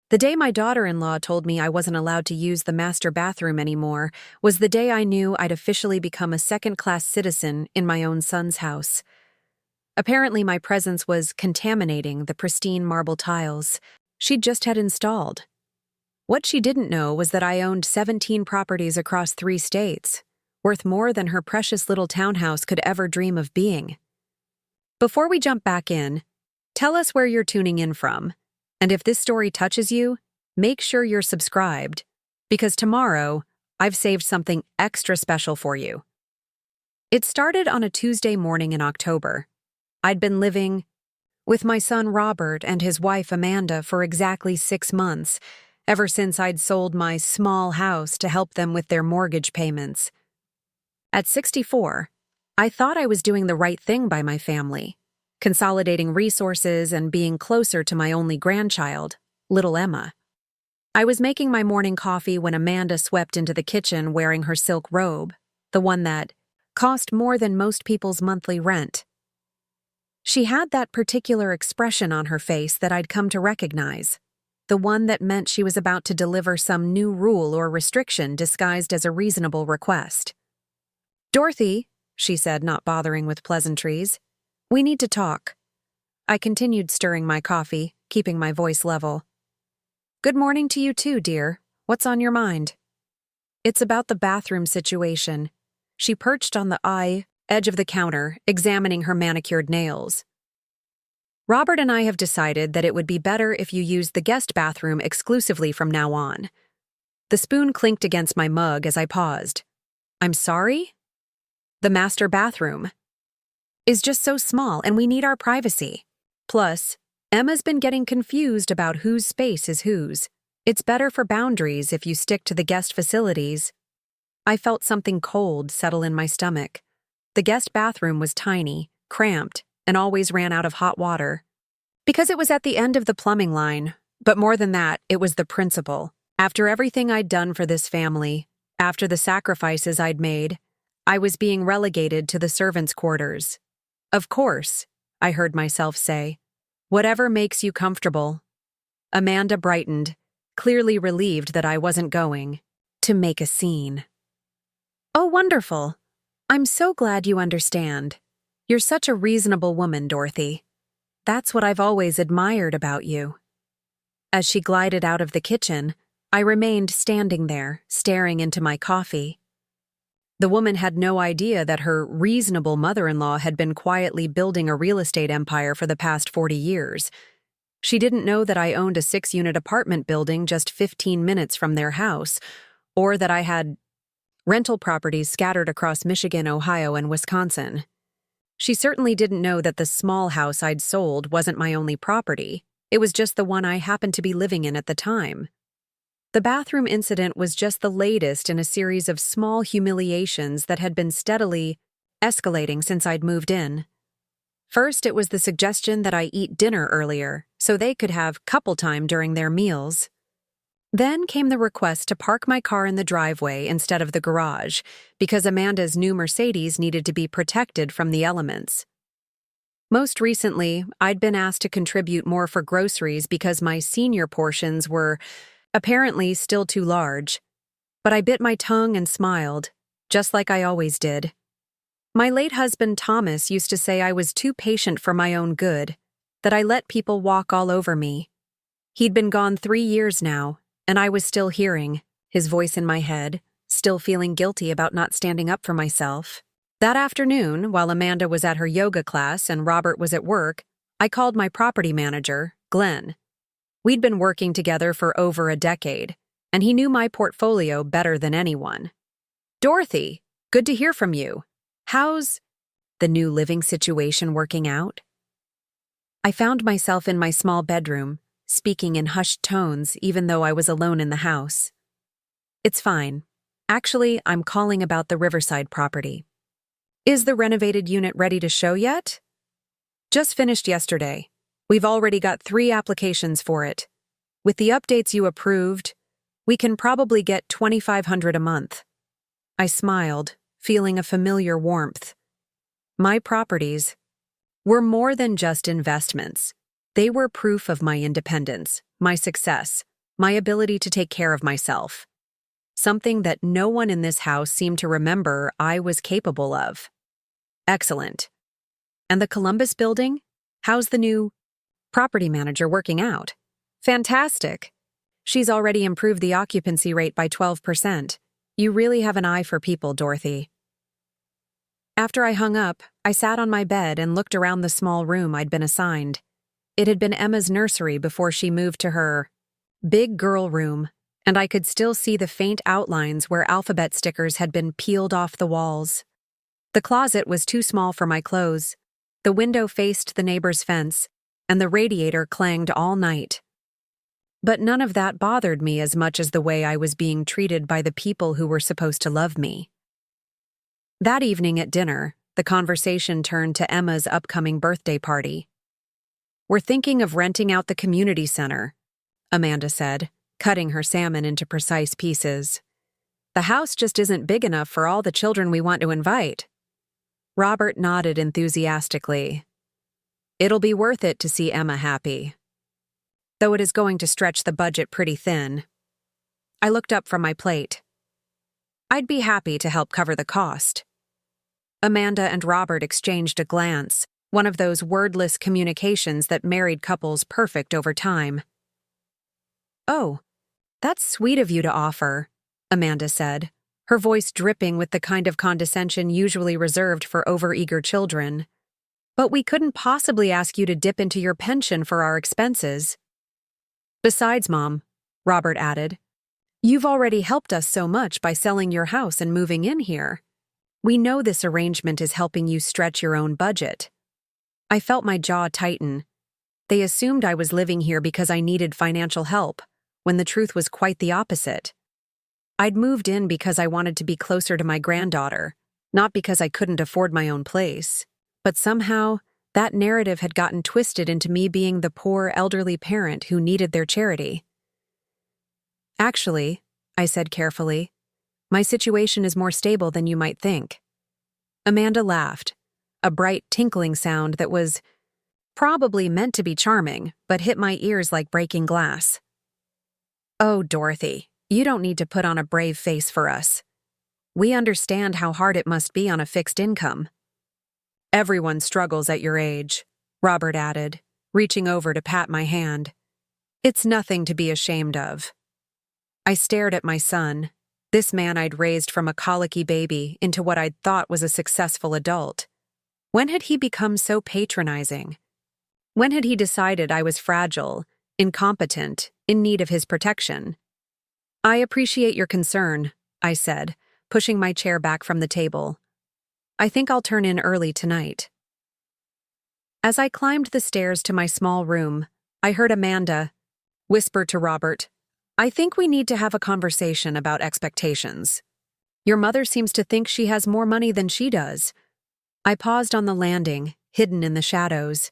The day my daughter-in-law told me I wasn't allowed to use the master bathroom anymore was the day I knew I'd officially become a second-class citizen in my own son's house. Apparently, my presence was contaminating the pristine marble tiles she'd just had installed. What she didn't know was that I owned 17 properties across 3 states, worth more than her precious little townhouse could ever dream of being. Before we jump back in, tell us where you're tuning in from. And if this story touches you, make sure you're subscribed, because tomorrow, I've saved something extra special for you. It started on a Tuesday morning in October. I'd been living with my son Robert and his wife Amanda for exactly 6 months, ever since I'd sold my small house to help them with their mortgage payments. At 64, I thought I was doing the right thing by my family, consolidating resources and being closer to my only grandchild, little Emma. I was making my morning coffee when Amanda swept into the kitchen wearing her silk robe, the one that cost more than most people's monthly rent. She had that particular expression on her face that I'd come to recognize, the one that meant she was about to deliver some new rule or restriction disguised as a reasonable request. "Dorothy," she said, not bothering with pleasantries, "we need to talk." I continued stirring my coffee, keeping my voice level. "Good morning to you too, dear. What's on your mind?" "It's about the bathroom situation." She perched on the edge of the counter, examining her manicured nails. "Robert and I have decided that it would be better if you used the guest bathroom exclusively from now on." The spoon clinked against my mug as I paused. "I'm sorry?" "The master bathroom is just so small and we need our privacy. Plus, Emma's been getting confused about whose space is whose. It's better for boundaries if you stick to the guest facilities." I felt something cold settle in my stomach. The guest bathroom was tiny, cramped, and always ran out of hot water. Because it was at the end of the plumbing line, but more than that, it was the principle. After everything I'd done for this family, after the sacrifices I'd made, I was being relegated to the servants' quarters. "Of course," I heard myself say. "Whatever makes you comfortable." Amanda brightened, clearly relieved that I wasn't going to make a scene. "Oh, wonderful. I'm so glad you understand. You're such a reasonable woman, Dorothy. That's what I've always admired about you." As she glided out of the kitchen, I remained standing there, staring into my coffee. The woman had no idea that her reasonable mother-in-law had been quietly building a real estate empire for the past 40 years. She didn't know that I owned a 6-unit apartment building just 15 minutes from their house, or that I had rental properties scattered across Michigan, Ohio, and Wisconsin. She certainly didn't know that the small house I'd sold wasn't my only property. It was just the one I happened to be living in at the time. The bathroom incident was just the latest in a series of small humiliations that had been steadily escalating since I'd moved in. First, it was the suggestion that I eat dinner earlier, so they could have couple time during their meals. Then came the request to park my car in the driveway instead of the garage, because Amanda's new Mercedes needed to be protected from the elements. Most recently, I'd been asked to contribute more for groceries because my senior portions were apparently still too large. But I bit my tongue and smiled, just like I always did. My late husband Thomas used to say I was too patient for my own good, that I let people walk all over me. He'd been gone 3 years now, and I was still hearing his voice in my head, still feeling guilty about not standing up for myself. That afternoon, while Amanda was at her yoga class and Robert was at work, I called my property manager, Glenn. We'd been working together for over a decade, and he knew my portfolio better than anyone. "Dorothy, good to hear from you. How's the new living situation working out?" I found myself in my small bedroom, speaking in hushed tones even though I was alone in the house. "It's fine. Actually, I'm calling about the Riverside property." "Is the renovated unit ready to show yet?" "Just finished yesterday. We've already got 3 applications for it. With the updates you approved, we can probably get $2,500 a month." I smiled, feeling a familiar warmth. My properties were more than just investments. They were proof of my independence, my success, my ability to take care of myself. Something that no one in this house seemed to remember I was capable of. Excellent. And the Columbus building? How's the new property manager working out? Fantastic. She's already improved the occupancy rate by 12%. You really have an eye for people, Dorothy. After I hung up, I sat on my bed and looked around the small room I'd been assigned. It had been Emma's nursery before she moved to her big girl room, and I could still see the faint outlines where alphabet stickers had been peeled off the walls. The closet was too small for my clothes. The window faced the neighbor's fence, and the radiator clanged all night. But none of that bothered me as much as the way I was being treated by the people who were supposed to love me. That evening at dinner, the conversation turned to Emma's upcoming birthday party. "We're thinking of renting out the community center," Amanda said, cutting her salmon into precise pieces. "The house just isn't big enough for all the children we want to invite." Robert nodded enthusiastically. "It'll be worth it to see Emma happy. Though it is going to stretch the budget pretty thin." I looked up from my plate. "I'd be happy to help cover the cost." Amanda and Robert exchanged a glance, one of those wordless communications that married couples perfect over time. "Oh, that's sweet of you to offer," Amanda said, her voice dripping with the kind of condescension usually reserved for overeager children. "But we couldn't possibly ask you to dip into your pension for our expenses." "Besides, Mom," Robert added, "you've already helped us so much by selling your house and moving in here. We know this arrangement is helping you stretch your own budget." I felt my jaw tighten. They assumed I was living here because I needed financial help, when the truth was quite the opposite. I'd moved in because I wanted to be closer to my granddaughter, not because I couldn't afford my own place. But somehow, that narrative had gotten twisted into me being the poor elderly parent who needed their charity. "Actually," I said carefully, "my situation is more stable than you might think." Amanda laughed, a bright tinkling sound that was probably meant to be charming, but hit my ears like breaking glass. "Oh, Dorothy, you don't need to put on a brave face for us. We understand how hard it must be on a fixed income." "Everyone struggles at your age," Robert added, reaching over to pat my hand. "It's nothing to be ashamed of." I stared at my son, this man I'd raised from a colicky baby into what I'd thought was a successful adult. When had he become so patronizing? When had he decided I was fragile, incompetent, in need of his protection? "I appreciate your concern," I said, pushing my chair back from the table. "I think I'll turn in early tonight." As I climbed the stairs to my small room, I heard Amanda whisper to Robert, "I think we need to have a conversation about expectations. Your mother seems to think she has more money than she does." I paused on the landing, hidden in the shadows.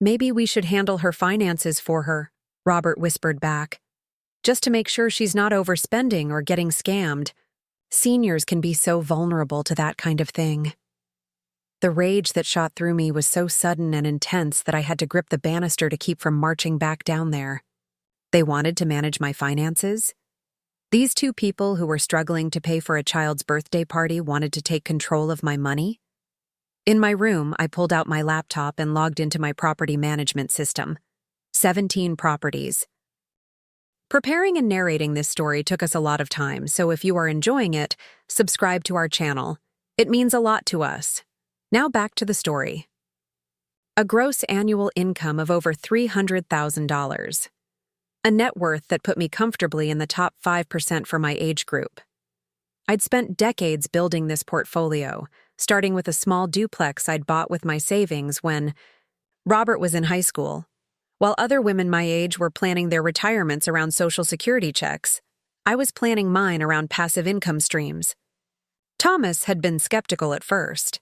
"Maybe we should handle her finances for her," Robert whispered back, "just to make sure she's not overspending or getting scammed. Seniors can be so vulnerable to that kind of thing." The rage that shot through me was so sudden and intense that I had to grip the banister to keep from marching back down there. They wanted to manage my finances? These two people who were struggling to pay for a child's birthday party wanted to take control of my money? In my room, I pulled out my laptop and logged into my property management system. 17 properties. Preparing and narrating this story took us a lot of time, so if you are enjoying it, subscribe to our channel. It means a lot to us. Now back to the story. A gross annual income of over $300,000. A net worth that put me comfortably in the top 5% for my age group. I'd spent decades building this portfolio, starting with a small duplex I'd bought with my savings when Robert was in high school. While other women my age were planning their retirements around Social Security checks, I was planning mine around passive income streams. Thomas had been skeptical at first.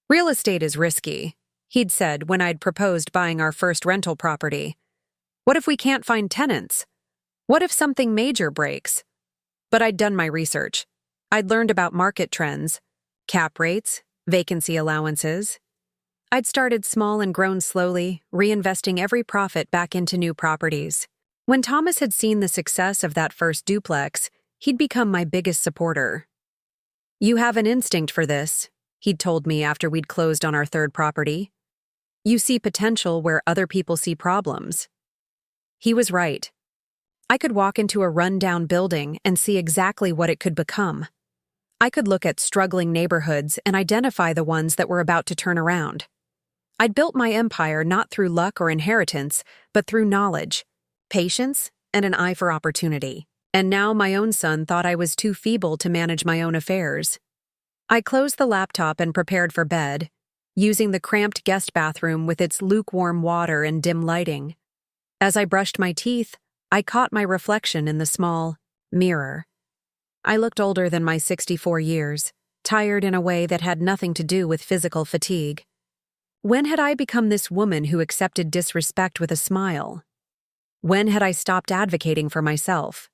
"Real estate is risky," he'd said when I'd proposed buying our first rental property. "What if we can't find tenants? What if something major breaks?" But I'd done my research. I'd learned about market trends, cap rates, vacancy allowances. I'd started small and grown slowly, reinvesting every profit back into new properties. When Thomas had seen the success of that first duplex, he'd become my biggest supporter. "You have an instinct for this," he'd told me after we'd closed on our third property. "You see potential where other people see problems." He was right. I could walk into a run-down building and see exactly what it could become. I could look at struggling neighborhoods and identify the ones that were about to turn around. I'd built my empire not through luck or inheritance, but through knowledge, patience, and an eye for opportunity. And now my own son thought I was too feeble to manage my own affairs. I closed the laptop and prepared for bed, using the cramped guest bathroom with its lukewarm water and dim lighting. As I brushed my teeth, I caught my reflection in the small mirror. I looked older than my 64 years, tired in a way that had nothing to do with physical fatigue. When had I become this woman who accepted disrespect with a smile? When had I stopped advocating for myself?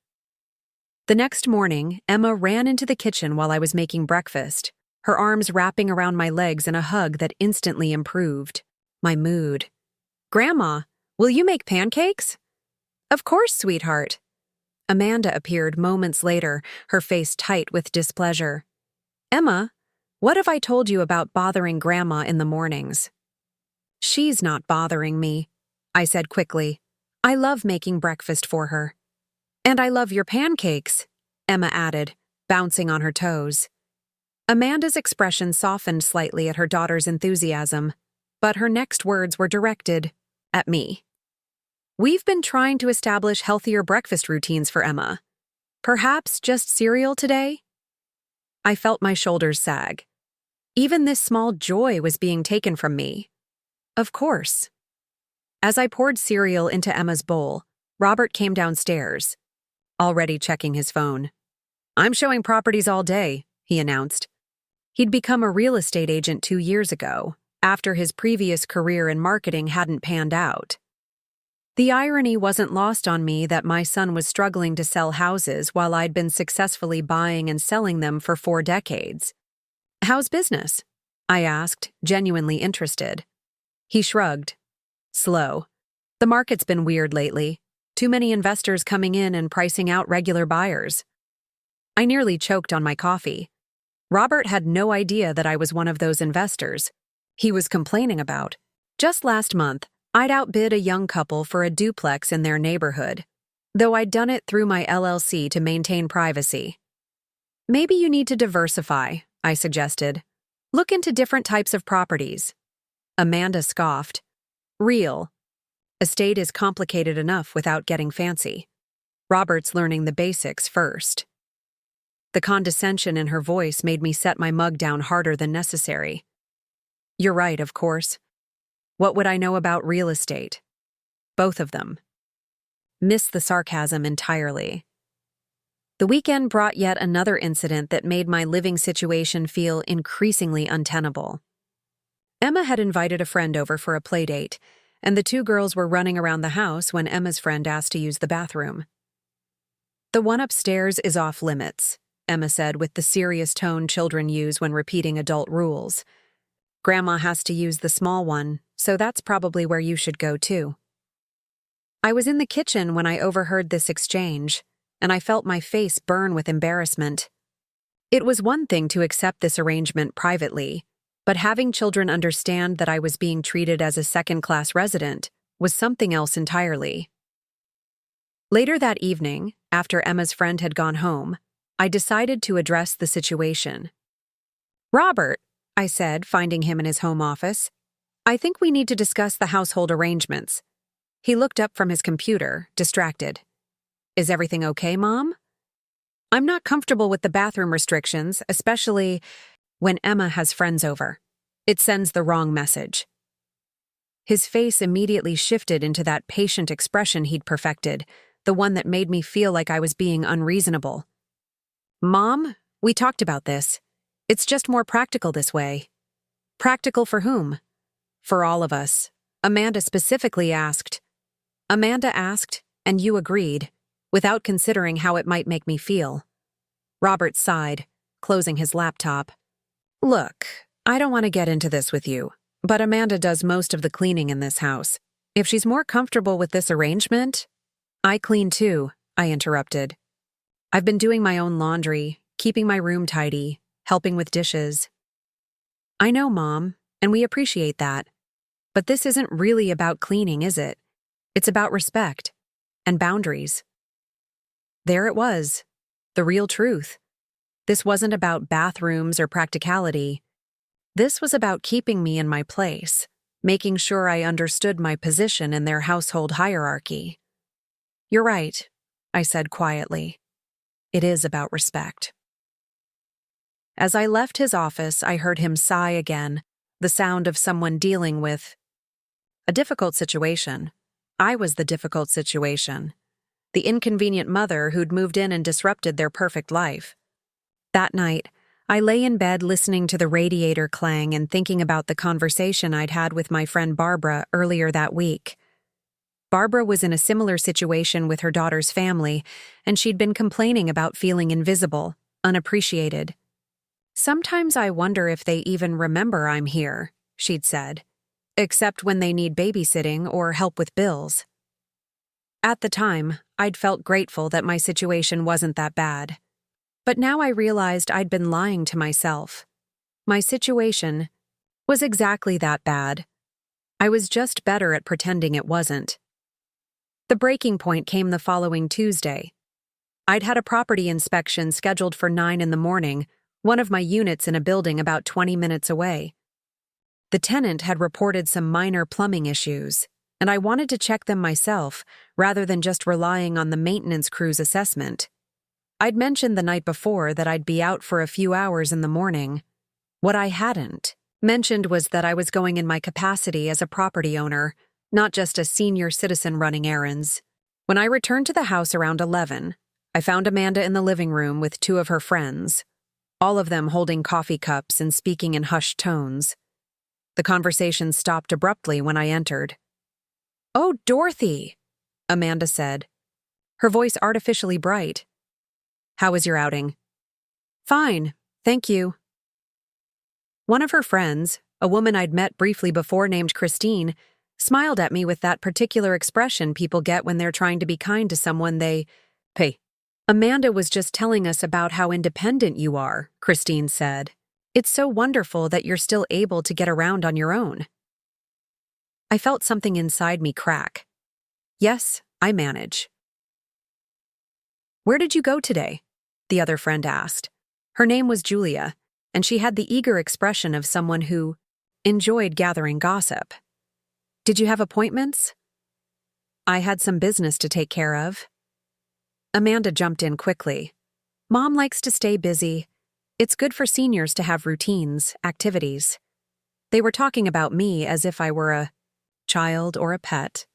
The next morning, Emma ran into the kitchen while I was making breakfast, her arms wrapping around my legs in a hug that instantly improved my mood. "Grandma, will you make pancakes?" "Of course, sweetheart." Amanda appeared moments later, her face tight with displeasure. "Emma, what have I told you about bothering Grandma in the mornings?" "She's not bothering me," I said quickly. "I love making breakfast for her." "And I love your pancakes," Emma added, bouncing on her toes. Amanda's expression softened slightly at her daughter's enthusiasm, but her next words were directed at me. "We've been trying to establish healthier breakfast routines for Emma. Perhaps just cereal today?" I felt my shoulders sag. Even this small joy was being taken from me. Of course. As I poured cereal into Emma's bowl, Robert came downstairs, already checking his phone. "I'm showing properties all day," he announced. He'd become a real estate agent 2 years ago, after his previous career in marketing hadn't panned out. The irony wasn't lost on me that my son was struggling to sell houses while I'd been successfully buying and selling them for 4 decades. "How's business?" I asked, genuinely interested. He shrugged. "Slow. The market's been weird lately. Too many investors coming in and pricing out regular buyers." I nearly choked on my coffee. Robert had no idea that I was one of those investors he was complaining about. Just last month, I'd outbid a young couple for a duplex in their neighborhood, though I'd done it through my LLC to maintain privacy. "Maybe you need to diversify," I suggested. "Look into different types of properties." Amanda scoffed. "Real estate is complicated enough without getting fancy. Robert's learning the basics first." The condescension in her voice made me set my mug down harder than necessary. "You're right, of course. What would I know about real estate?" Both of them. Missed the sarcasm entirely. The weekend brought yet another incident that made my living situation feel increasingly untenable. Emma had invited a friend over for a playdate, and the 2 girls were running around the house when Emma's friend asked to use the bathroom. "The one upstairs is off limits," Emma said with the serious tone children use when repeating adult rules. "Grandma has to use the small one, so that's probably where you should go too." I was in the kitchen when I overheard this exchange, and I felt my face burn with embarrassment. It was one thing to accept this arrangement privately, but having children understand that I was being treated as a second-class resident was something else entirely. Later that evening, after Emma's friend had gone home, I decided to address the situation. "Robert," I said, finding him in his home office, "I think we need to discuss the household arrangements." He looked up from his computer, distracted. "Is everything okay, Mom?" "I'm not comfortable with the bathroom restrictions, especially when Emma has friends over. It sends the wrong message." His face immediately shifted into that patient expression he'd perfected, the one that made me feel like I was being unreasonable. "Mom, we talked about this. It's just more practical this way." "Practical for whom?" "For all of us." Amanda specifically asked. Amanda asked, and you agreed, without considering how it might make me feel. Robert sighed, closing his laptop. "Look, I don't want to get into this with you, but Amanda does most of the cleaning in this house. If she's more comfortable with this arrangement..." I clean too, I interrupted. I've been doing my own laundry, keeping my room tidy, helping with dishes. I know, Mom, and we appreciate that. But this isn't really about cleaning, is it? It's about respect and boundaries. There it was, the real truth. This wasn't about bathrooms or practicality. This was about keeping me in my place, making sure I understood my position in their household hierarchy. You're right, I said quietly. It is about respect. As I left his office, I heard him sigh again, the sound of someone dealing with a difficult situation. I was the difficult situation. The inconvenient mother who'd moved in and disrupted their perfect life. That night, I lay in bed listening to the radiator clang and thinking about the conversation I'd had with my friend Barbara earlier that week. Barbara was in a similar situation with her daughter's family, and she'd been complaining about feeling invisible, unappreciated. Sometimes I wonder if they even remember I'm here, she'd said, except when they need babysitting or help with bills. At the time, I'd felt grateful that my situation wasn't that bad. But now I realized I'd been lying to myself. My situation was exactly that bad. I was just better at pretending it wasn't. The breaking point came the following Tuesday. I'd had a property inspection scheduled for 9 in the morning, one of my units in a building about 20 minutes away. The tenant had reported some minor plumbing issues, and I wanted to check them myself rather than just relying on the maintenance crew's assessment. I'd mentioned the night before that I'd be out for a few hours in the morning. What I hadn't mentioned was that I was going in my capacity as a property owner, not just a senior citizen running errands. When I returned to the house around 11, I found Amanda in the living room with 2 of her friends, all of them holding coffee cups and speaking in hushed tones. The conversation stopped abruptly when I entered. "Oh, Dorothy," Amanda said, her voice artificially bright. "How was your outing?" "Fine, thank you." One of her friends, a woman I'd met briefly before named Christine, smiled at me with that particular expression people get when they're trying to be kind to someone they pay. "Amanda was just telling us about how independent you are," Christine said. "It's so wonderful that you're still able to get around on your own." I felt something inside me crack. Yes, I manage. "Where did you go today?" the other friend asked. Her name was Julia, and she had the eager expression of someone who enjoyed gathering gossip. "Did you have appointments?" "I had some business to take care of." Amanda jumped in quickly. "Mom likes to stay busy. It's good for seniors to have routines, activities." They were talking about me as if I were a child or a pet.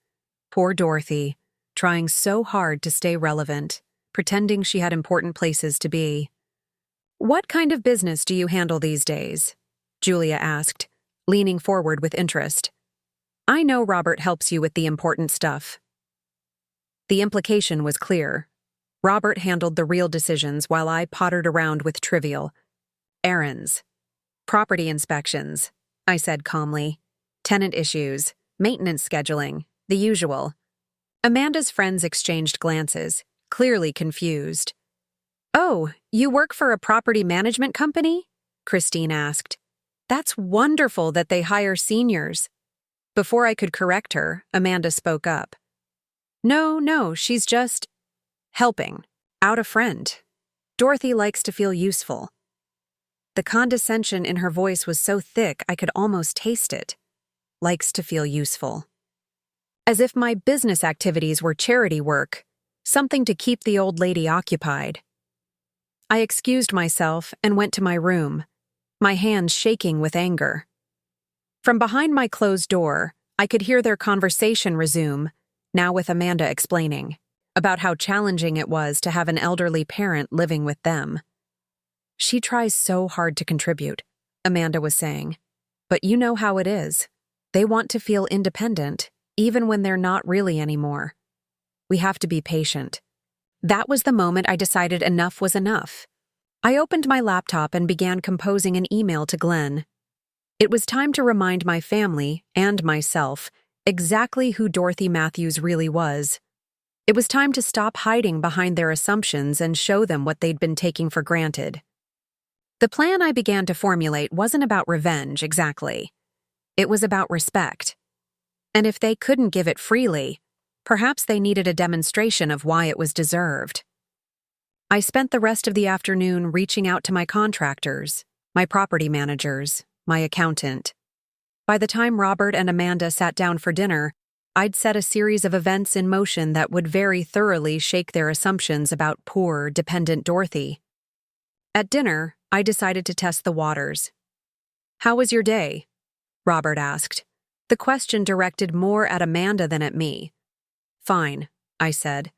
Poor Dorothy, trying so hard to stay relevant, pretending she had important places to be. "What kind of business do you handle these days?" Julia asked, leaning forward with interest. "I know Robert helps you with the important stuff." The implication was clear. Robert handled the real decisions while I pottered around with trivial errands. "Property inspections," I said calmly. "Tenant issues, maintenance scheduling, the usual." Amanda's friends exchanged glances, clearly confused. "Oh, you work for a property management company?" Christine asked. "That's wonderful that they hire seniors." Before I could correct her, Amanda spoke up. No, she's just helping out a friend. Dorothy likes to feel useful." The condescension in her voice was so thick I could almost taste it. Likes to feel useful. As if my business activities were charity work, something to keep the old lady occupied. I excused myself and went to my room, my hands shaking with anger. From behind my closed door, I could hear their conversation resume, now with Amanda explaining about how challenging it was to have an elderly parent living with them. "She tries so hard to contribute," Amanda was saying. "But you know how it is. They want to feel independent, even when they're not really anymore. We have to be patient." That was the moment I decided enough was enough. I opened my laptop and began composing an email to Glenn. It was time to remind my family and myself exactly who Dorothy Matthews really was. It was time to stop hiding behind their assumptions and show them what they'd been taking for granted. The plan I began to formulate wasn't about revenge, exactly. It was about respect. And if they couldn't give it freely, perhaps they needed a demonstration of why it was deserved. I spent the rest of the afternoon reaching out to my contractors, my property managers, my accountant. By the time Robert and Amanda sat down for dinner, I'd set a series of events in motion that would very thoroughly shake their assumptions about poor, dependent Dorothy. At dinner, I decided to test the waters. "How was your day?" Robert asked. The question directed more at Amanda than at me. "Fine," I said.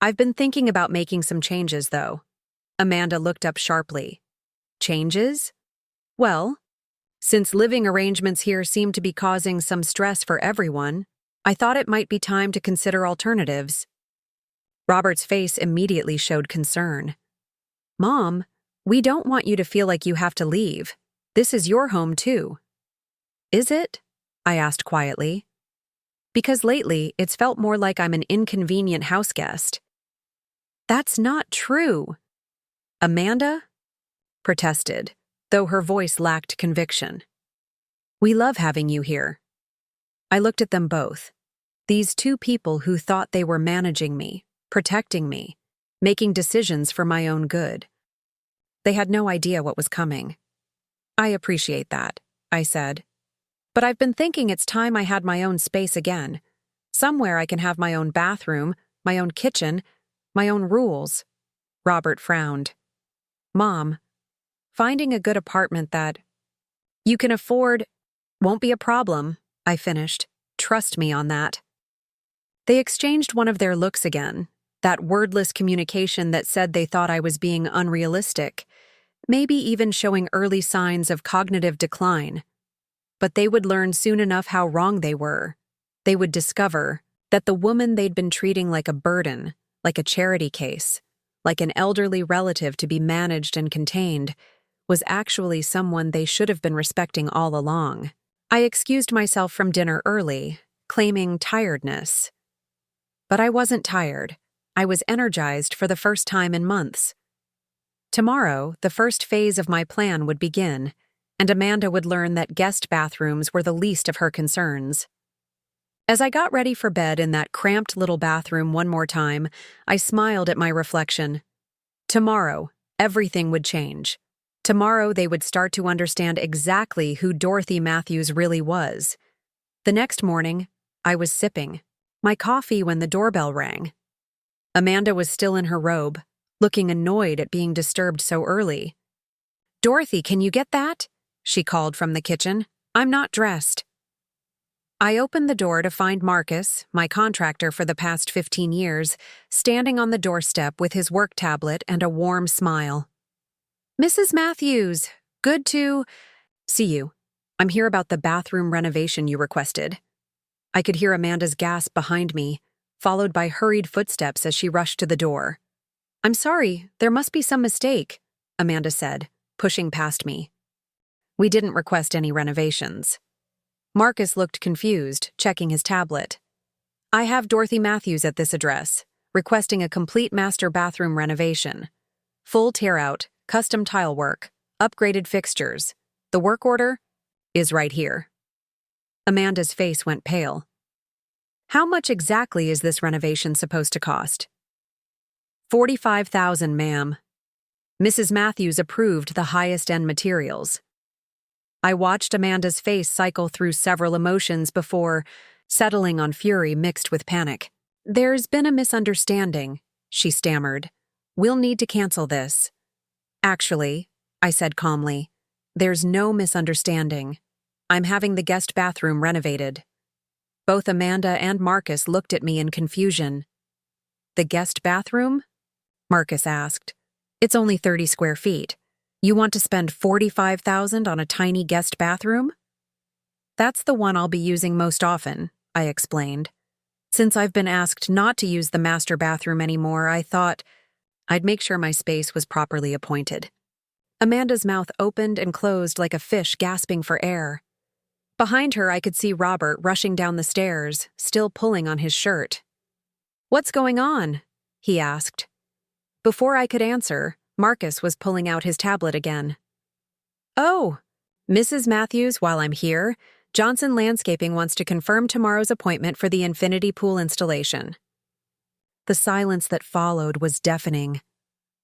"I've been thinking about making some changes, though." Amanda looked up sharply. "Changes?" "Well, since living arrangements here seem to be causing some stress for everyone, I thought it might be time to consider alternatives." Robert's face immediately showed concern. "Mom, we don't want you to feel like you have to leave. This is your home, too." "Is it?" I asked quietly. "Because lately, it's felt more like I'm an inconvenient house guest." "That's not true." Amanda protested, though her voice lacked conviction. "We love having you here." I looked at them both. These two people who thought they were managing me, protecting me, making decisions for my own good. They had no idea what was coming. "I appreciate that," I said. "But I've been thinking it's time I had my own space again. Somewhere I can have my own bathroom, my own kitchen, my own rules." Robert frowned. "Mom, finding a good apartment that you can afford won't be a problem," I finished. "Trust me on that." They exchanged one of their looks again, that wordless communication that said they thought I was being unrealistic, maybe even showing early signs of cognitive decline. But they would learn soon enough how wrong they were. They would discover that the woman they'd been treating like a burden, like a charity case, like an elderly relative to be managed and contained, was actually someone they should have been respecting all along. I excused myself from dinner early, claiming tiredness. But I wasn't tired. I was energized for the first time in months. Tomorrow, the first phase of my plan would begin, and Amanda would learn that guest bathrooms were the least of her concerns. As I got ready for bed in that cramped little bathroom one more time, I smiled at my reflection. Tomorrow, everything would change. Tomorrow, they would start to understand exactly who Dorothy Matthews really was. The next morning, I was sipping my coffee when the doorbell rang. Amanda was still in her robe, looking annoyed at being disturbed so early. "Dorothy, can you get that?" she called from the kitchen. "I'm not dressed." I opened the door to find Marcus, my contractor for the past 15 years, standing on the doorstep with his work tablet and a warm smile. "Mrs. Matthews, good to see you. I'm here about the bathroom renovation you requested." I could hear Amanda's gasp behind me, followed by hurried footsteps as she rushed to the door. "I'm sorry, there must be some mistake," Amanda said, pushing past me. "We didn't request any renovations." Marcus looked confused, checking his tablet. "I have Dorothy Matthews at this address, requesting a complete master bathroom renovation. Full tear-out, custom tile work, upgraded fixtures. The work order is right here." Amanda's face went pale. "How much exactly is this renovation supposed to cost?" $45,000, ma'am." Mrs. Matthews approved the highest-end materials. I watched Amanda's face cycle through several emotions before settling on fury mixed with panic. "There's been a misunderstanding," she stammered. "We'll need to cancel this." "Actually," I said calmly, "there's no misunderstanding. I'm having the guest bathroom renovated." Both Amanda and Marcus looked at me in confusion. "The guest bathroom?" Marcus asked. "It's only 30 square feet. You want to spend $45,000 on a tiny guest bathroom?" "That's the one I'll be using most often," I explained. "Since I've been asked not to use the master bathroom anymore, I thought I'd make sure my space was properly appointed." Amanda's mouth opened and closed like a fish gasping for air. Behind her, I could see Robert rushing down the stairs, still pulling on his shirt. "What's going on?" he asked. Before I could answer, Marcus was pulling out his tablet again. "Oh, Mrs. Matthews, while I'm here, Johnson Landscaping wants to confirm tomorrow's appointment for the infinity pool installation." The silence that followed was deafening.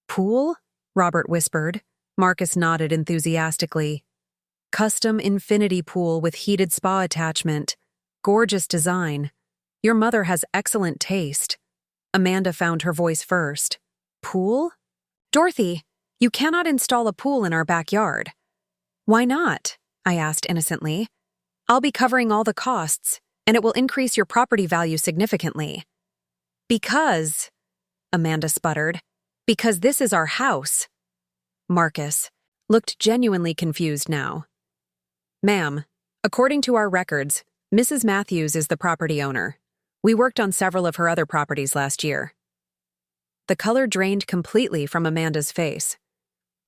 "Pool?" Robert whispered. Marcus nodded enthusiastically. "Custom infinity pool with heated spa attachment. Gorgeous design. Your mother has excellent taste." Amanda found her voice first. "Pool? Dorothy, you cannot install a pool in our backyard." "Why not?" I asked innocently. "I'll be covering all the costs, and it will increase your property value significantly." "Because," Amanda sputtered, "because this is our house." Marcus looked genuinely confused now. "Ma'am, according to our records, Mrs. Matthews is the property owner. We worked on several of her other properties last year." The color drained completely from Amanda's face.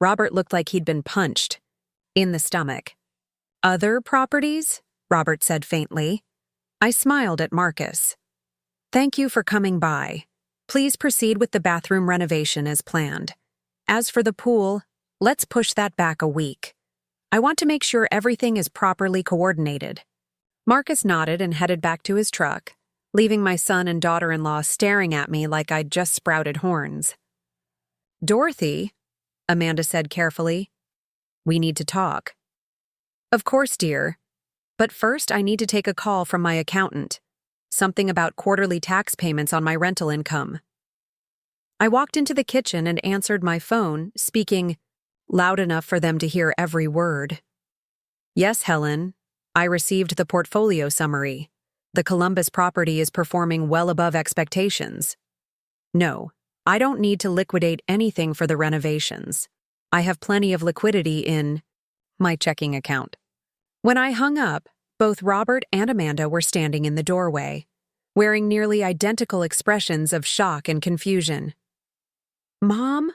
Robert looked like he'd been punched in the stomach. "Other properties?" Robert said faintly. I smiled at Marcus. "Thank you for coming by. Please proceed with the bathroom renovation as planned. As for the pool, let's push that back a week. I want to make sure everything is properly coordinated." Marcus nodded and headed back to his truck, leaving my son and daughter-in-law staring at me like I'd just sprouted horns. "Dorothy," Amanda said carefully, "we need to talk." "Of course, dear. But first I need to take a call from my accountant. Something about quarterly tax payments on my rental income." I walked into the kitchen and answered my phone, speaking loud enough for them to hear every word. "Yes, Helen. I received the portfolio summary. The Columbus property is performing well above expectations. No, I don't need to liquidate anything for the renovations. I have plenty of liquidity in my checking account." When I hung up, both Robert and Amanda were standing in the doorway, wearing nearly identical expressions of shock and confusion. "Mom?"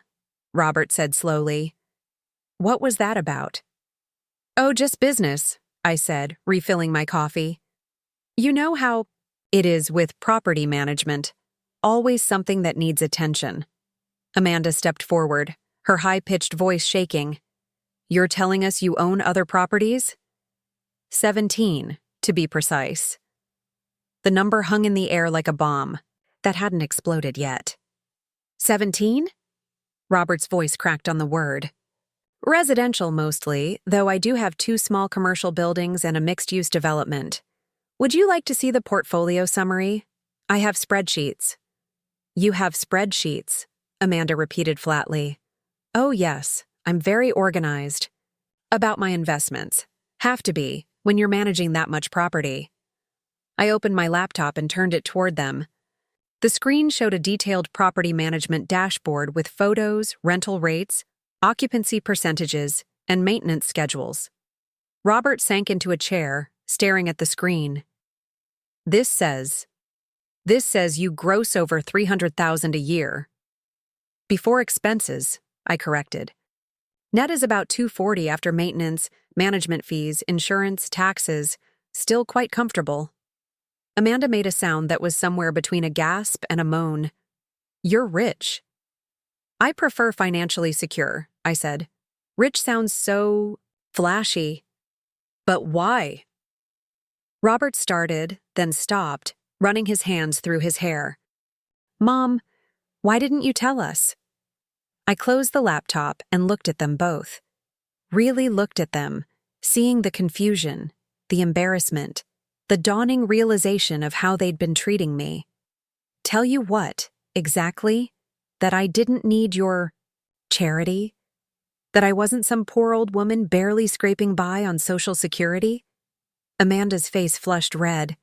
Robert said slowly. "What was that about?" "Oh, just business," I said, refilling my coffee. "You know how it is with property management. Always something that needs attention." Amanda stepped forward, her high-pitched voice shaking. "You're telling us you own other properties?" 17, to be precise. The number hung in the air like a bomb that hadn't exploded yet. 17? Robert's voice cracked on the word. "Residential mostly, though I do have 2 small commercial buildings and a mixed-use development. Would you like to see the portfolio summary? I have spreadsheets." "You have spreadsheets," Amanda repeated flatly. "Oh yes, I'm very organized." "About my investments. Have to be, when you're managing that much property." I opened my laptop and turned it toward them. The screen showed a detailed property management dashboard with photos, rental rates, occupancy percentages, and maintenance schedules. Robert sank into a chair, staring at the screen. This says you gross over $300,000 a year." "Before expenses," I corrected. "Net is about $240 after maintenance, management fees, insurance, taxes. Still quite comfortable." Amanda made a sound that was somewhere between a gasp and a moan. "You're rich." "I prefer financially secure," I said. "Rich sounds so flashy." "But why?" Robert started, then stopped, running his hands through his hair. "Mom, why didn't you tell us?" I closed the laptop and looked at them both. Really looked at them, seeing the confusion, the embarrassment, the dawning realization of how they'd been treating me. "Tell you what, exactly? That I didn't need your charity? That I wasn't some poor old woman barely scraping by on Social Security?" Amanda's face flushed red.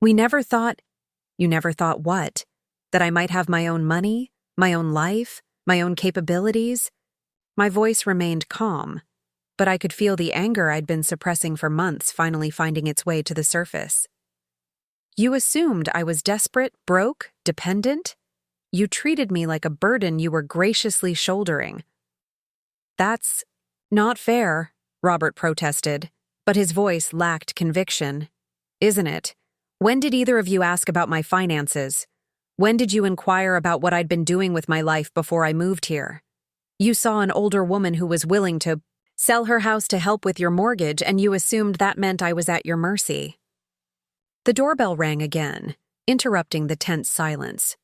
"We never thought—" "You never thought what? That I might have my own money, my own life, my own capabilities?" My voice remained calm, but I could feel the anger I'd been suppressing for months finally finding its way to the surface. "You assumed I was desperate, broke, dependent? You treated me like a burden you were graciously shouldering." "That's not fair," Robert protested, but his voice lacked conviction. "Isn't it? When did either of you ask about my finances? When did you inquire about what I'd been doing with my life before I moved here? You saw an older woman who was willing to sell her house to help with your mortgage, and you assumed that meant I was at your mercy. The doorbell rang again, interrupting the tense silence.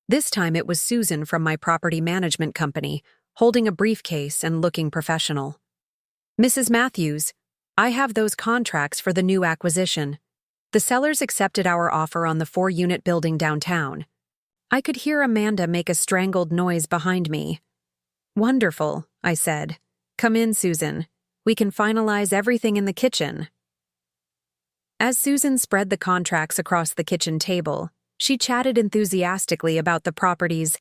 This time it was Susan from my property management company, holding a briefcase and looking professional. Mrs. Matthews, I have those contracts for the new acquisition. The sellers accepted our offer on the 4-unit building downtown. I could hear Amanda make a strangled noise behind me. Wonderful, I said. Come in, Susan. We can finalize everything in the kitchen. As Susan spread the contracts across the kitchen table, she chatted enthusiastically about the property's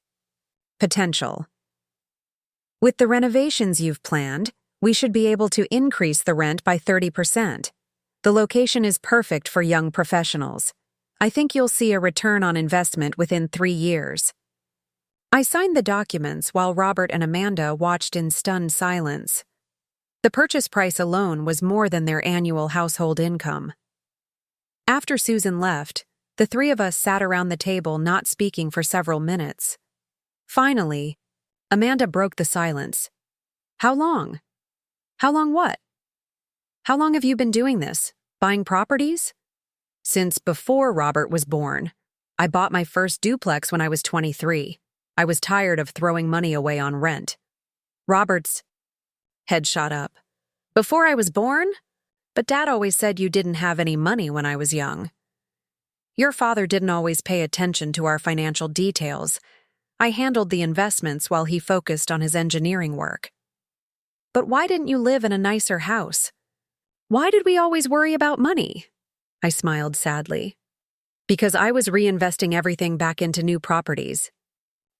potential. With the renovations you've planned, we should be able to increase the rent by 30%. The location is perfect for young professionals. I think you'll see a return on investment within 3 years. I signed the documents while Robert and Amanda watched in stunned silence. The purchase price alone was more than their annual household income. After Susan left, the 3 of us sat around the table not speaking for several minutes. Finally, Amanda broke the silence. How long? How long what? How long have you been doing this? Buying properties? Since before Robert was born. I bought my first duplex when I was 23. I was tired of throwing money away on rent. Robert's head shot up. Before I was born? But Dad always said you didn't have any money when I was young. Your father didn't always pay attention to our financial details. I handled the investments while he focused on his engineering work. But why didn't you live in a nicer house? Why did we always worry about money? I smiled sadly. Because I was reinvesting everything back into new properties.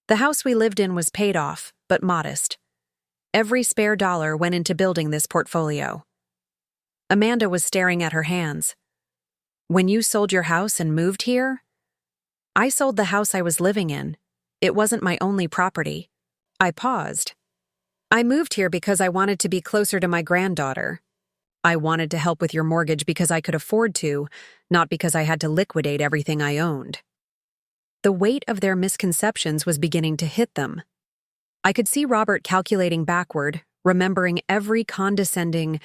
The house we lived in was paid off, but modest. Every spare dollar went into building this portfolio. Amanda was staring at her hands. When you sold your house and moved here? I sold the house I was living in. It wasn't my only property. I paused. I moved here because I wanted to be closer to my granddaughter. I wanted to help with your mortgage because I could afford to, not because I had to liquidate everything I owned. The weight of their misconceptions was beginning to hit them. I could see Robert calculating backward, remembering every condescending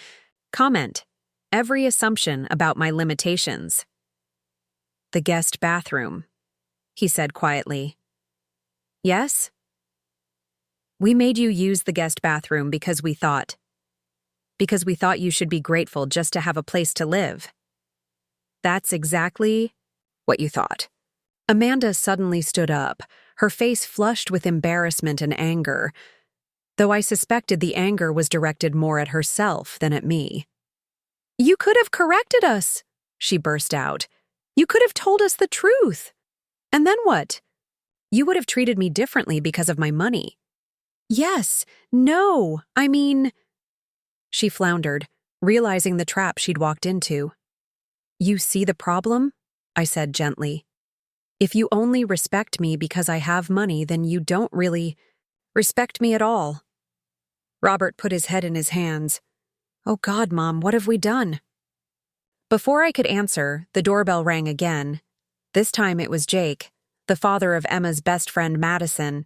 comment, every assumption about my limitations. The guest bathroom, he said quietly. Yes? We made you use the guest bathroom because we thought you should be grateful just to have a place to live. That's exactly what you thought. Amanda suddenly stood up, her face flushed with embarrassment and anger, though I suspected the anger was directed more at herself than at me. You could have corrected us, she burst out. You could have told us the truth. And then what? You would have treated me differently because of my money. Yes, no, I mean... She floundered, realizing the trap she'd walked into. You see the problem? I said gently. If you only respect me because I have money, then you don't really respect me at all. Robert put his head in his hands. Oh God, Mom, what have we done? Before I could answer, the doorbell rang again. This time it was Jake, the father of Emma's best friend Madison.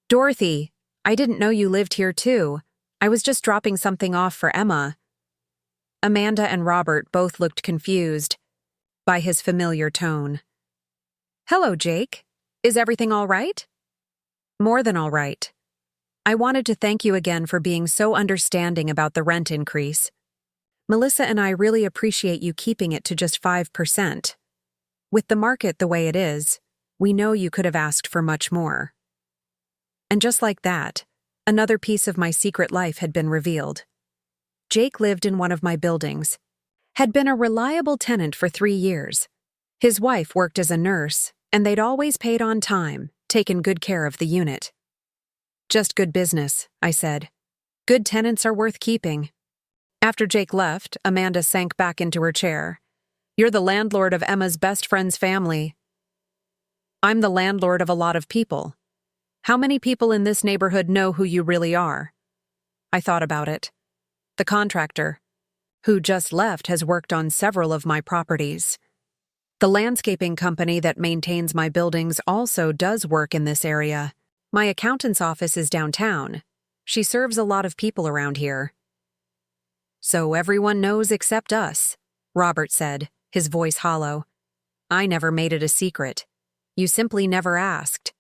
Dorothy, I didn't know you lived here too. I was just dropping something off for Emma. Amanda and Robert both looked confused by his familiar tone. Hello, Jake. Is everything all right? More than all right. I wanted to thank you again for being so understanding about the rent increase. Melissa and I really appreciate you keeping it to just 5%. With the market the way it is, we know you could have asked for much more. And just like that, another piece of my secret life had been revealed. Jake lived in one of my buildings, had been a reliable tenant for 3 years. His wife worked as a nurse, and they'd always paid on time, taken good care of the unit. Just good business, I said. Good tenants are worth keeping. After Jake left, Amanda sank back into her chair. You're the landlord of Emma's best friend's family. I'm the landlord of a lot of people. How many people in this neighborhood know who you really are? I thought about it. The contractor, who just left, has worked on several of my properties. The landscaping company that maintains my buildings also does work in this area. My accountant's office is downtown. She serves a lot of people around here. So everyone knows except us, Robert said, his voice hollow. I never made it a secret. You simply never asked.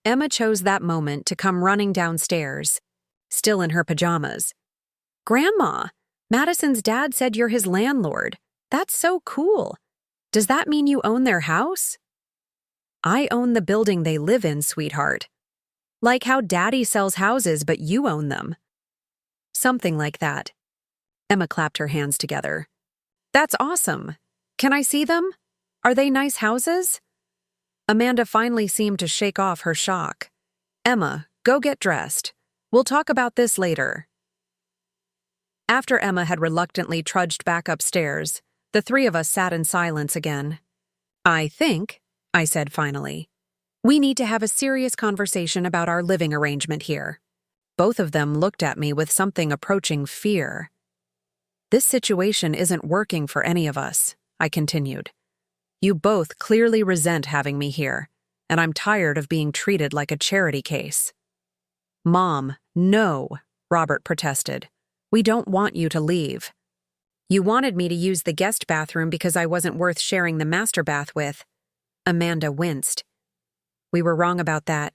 Emma chose that moment to come running downstairs, still in her pajamas. Grandma, Madison's dad said you're his landlord. That's so cool. Does that mean you own their house? I own the building they live in, sweetheart. Like how Daddy sells houses but you own them. Something like that. Emma clapped her hands together. That's awesome. Can I see them? Are they nice houses? Amanda finally seemed to shake off her shock. Emma, go get dressed. We'll talk about this later. After Emma had reluctantly trudged back upstairs, the three of us sat in silence again. I think, I said finally, we need to have a serious conversation about our living arrangement here. Both of them looked at me with something approaching fear. This situation isn't working for any of us, I continued. You both clearly resent having me here, and I'm tired of being treated like a charity case. Mom, no, Robert protested. We don't want you to leave. You wanted me to use the guest bathroom because I wasn't worth sharing the master bath with. Amanda winced. We were wrong about that.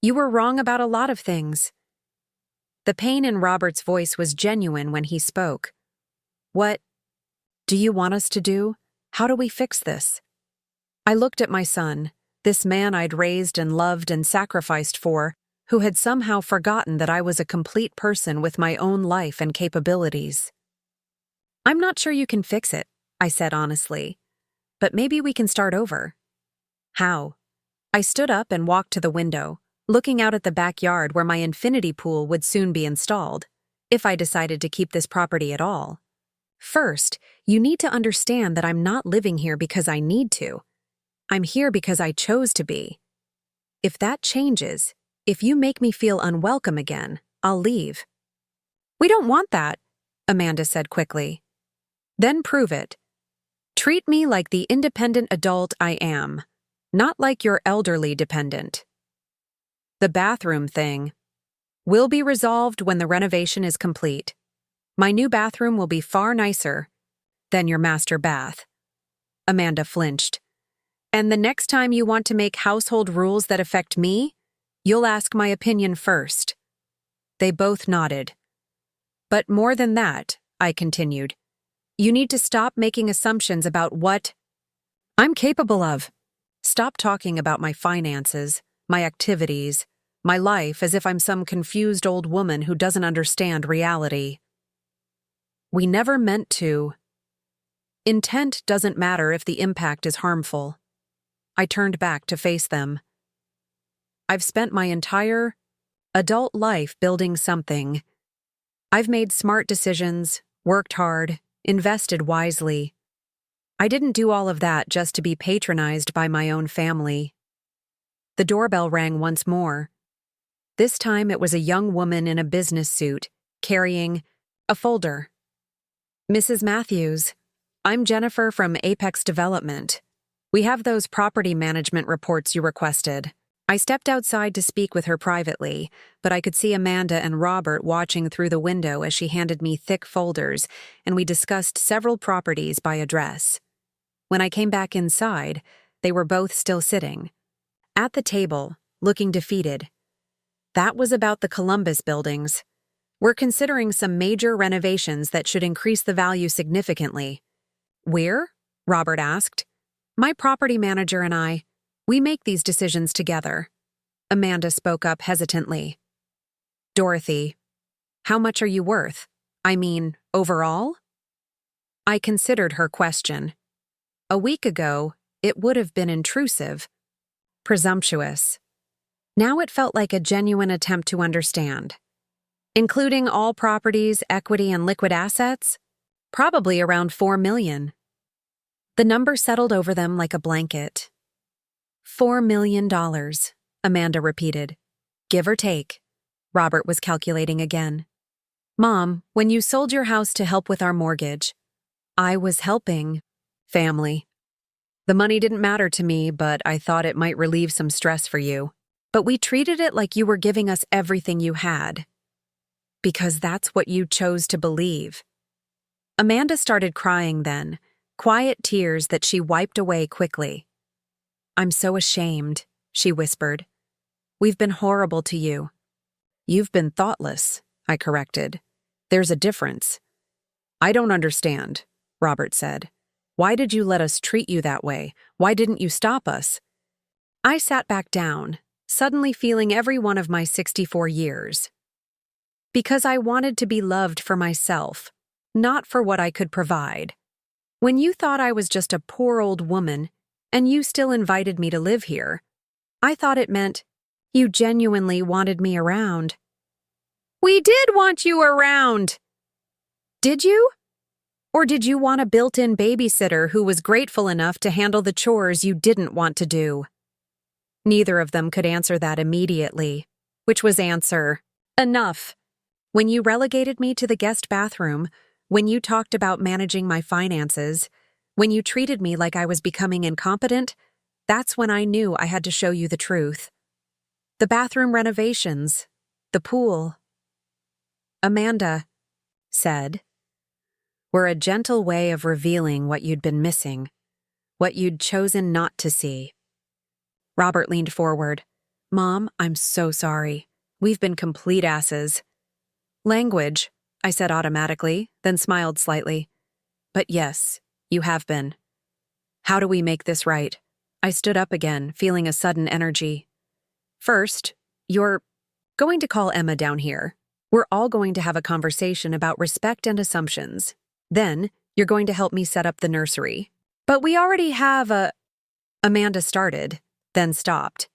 You were wrong about a lot of things. The pain in Robert's voice was genuine when he spoke. What do you want us to do? How do we fix this? I looked at my son, this man I'd raised and loved and sacrificed for, who had somehow forgotten that I was a complete person with my own life and capabilities. I'm not sure you can fix it, I said honestly. But maybe we can start over. How? I stood up and walked to the window, looking out at the backyard where my infinity pool would soon be installed, if I decided to keep this property at all. First, you need to understand that I'm not living here because I need to. I'm here because I chose to be. If that changes, if you make me feel unwelcome again, I'll leave. We don't want that, Amanda said quickly. Then prove it. Treat me like the independent adult I am, not like your elderly dependent. The bathroom thing will be resolved when the renovation is complete. My new bathroom will be far nicer than your master bath. Amanda flinched. And the next time you want to make household rules that affect me, you'll ask my opinion first. They both nodded. But more than that, I continued, you need to stop making assumptions about what I'm capable of. Stop talking about my finances, my activities, my life as if I'm some confused old woman who doesn't understand reality. We never meant to. Intent doesn't matter if the impact is harmful. I turned back to face them. I've spent my entire adult life building something. I've made smart decisions, worked hard, invested wisely. I didn't do all of that just to be patronized by my own family. The doorbell rang once more. This time it was a young woman in a business suit, carrying a folder. Mrs. Matthews, I'm Jennifer from Apex Development. We have those property management reports you requested. I stepped outside to speak with her privately, but I could see Amanda and Robert watching through the window as she handed me thick folders, and we discussed several properties by address. When I came back inside, they were both still sitting. At the table, looking defeated. That was about the Columbus buildings. We're considering some major renovations that should increase the value significantly. Where? Robert asked. My property manager and I, we make these decisions together. Amanda spoke up hesitantly. Dorothy, how much are you worth? I mean, overall? I considered her question. A week ago, it would have been intrusive, presumptuous. Now it felt like a genuine attempt to understand. Including all properties, equity, and liquid assets? Probably around $4 million. The number settled over them like a blanket. $4 million, Amanda repeated. Give or take. Robert was calculating again. Mom, when you sold your house to help with our mortgage, I was helping family. The money didn't matter to me, but I thought it might relieve some stress for you. But we treated it like you were giving us everything you had. Because that's what you chose to believe. Amanda started crying then, quiet tears that she wiped away quickly. I'm so ashamed, she whispered. We've been horrible to you. You've been thoughtless, I corrected. There's a difference. I don't understand, Robert said. Why did you let us treat you that way? Why didn't you stop us? I sat back down, suddenly feeling every one of my 64 years. Because I wanted to be loved for myself, not for what I could provide. When you thought I was just a poor old woman, and you still invited me to live here, I thought it meant you genuinely wanted me around. We did want you around! Did you? Or did you want a built-in babysitter who was grateful enough to handle the chores you didn't want to do? Neither of them could answer that immediately, which was answer enough. When you relegated me to the guest bathroom, when you talked about managing my finances, when you treated me like I was becoming incompetent, that's when I knew I had to show you the truth. The bathroom renovations, the pool. Amanda said, were a gentle way of revealing what you'd been missing, what you'd chosen not to see. Robert leaned forward. Mom, I'm so sorry. We've been complete asses. Language, I said automatically, then smiled slightly. But yes, you have been. How do we make this right? I stood up again, feeling a sudden energy. First, you're going to call Emma down here. We're all going to have a conversation about respect and assumptions. Then, you're going to help me set up the nursery. But we already have a... Amanda started, then stopped.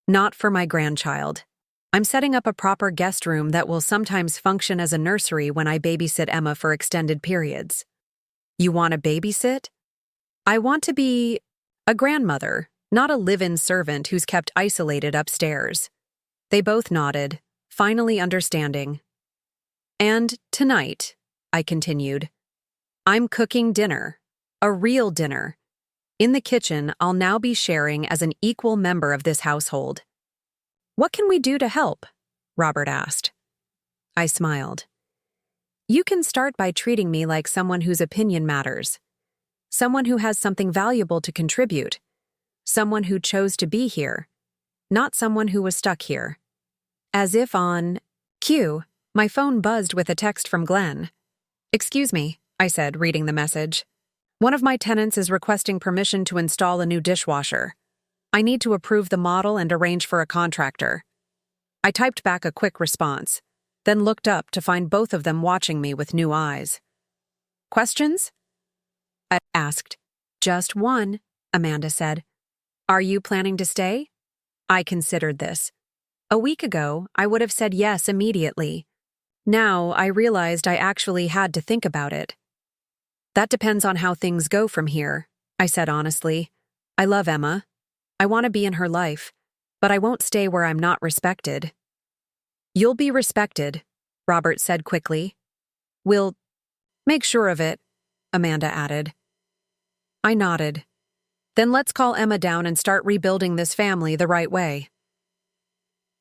Not for my grandchild. I'm setting up a proper guest room that will sometimes function as a nursery when I babysit Emma for extended periods. You want to babysit? I want to be a grandmother, not a live-in servant who's kept isolated upstairs. They both nodded, finally understanding. And tonight, I continued, I'm cooking dinner, a real dinner. In the kitchen, I'll now be sharing as an equal member of this household. What can we do to help? Robert asked. I smiled. You can start by treating me like someone whose opinion matters. Someone who has something valuable to contribute. Someone who chose to be here, not someone who was stuck here. As if on cue, my phone buzzed with a text from Glenn. Excuse me, I said, reading the message. One of my tenants is requesting permission to install a new dishwasher. I need to approve the model and arrange for a contractor. I typed back a quick response, then looked up to find both of them watching me with new eyes. Questions? I asked. Just one, Amanda said. Are you planning to stay? I considered this. A week ago, I would have said yes immediately. Now, I realized I actually had to think about it. That depends on how things go from here, I said honestly. I love Emma. I want to be in her life, but I won't stay where I'm not respected. You'll be respected, Robert said quickly. We'll make sure of it, Amanda added. I nodded. Then let's call Emma down and start rebuilding this family the right way.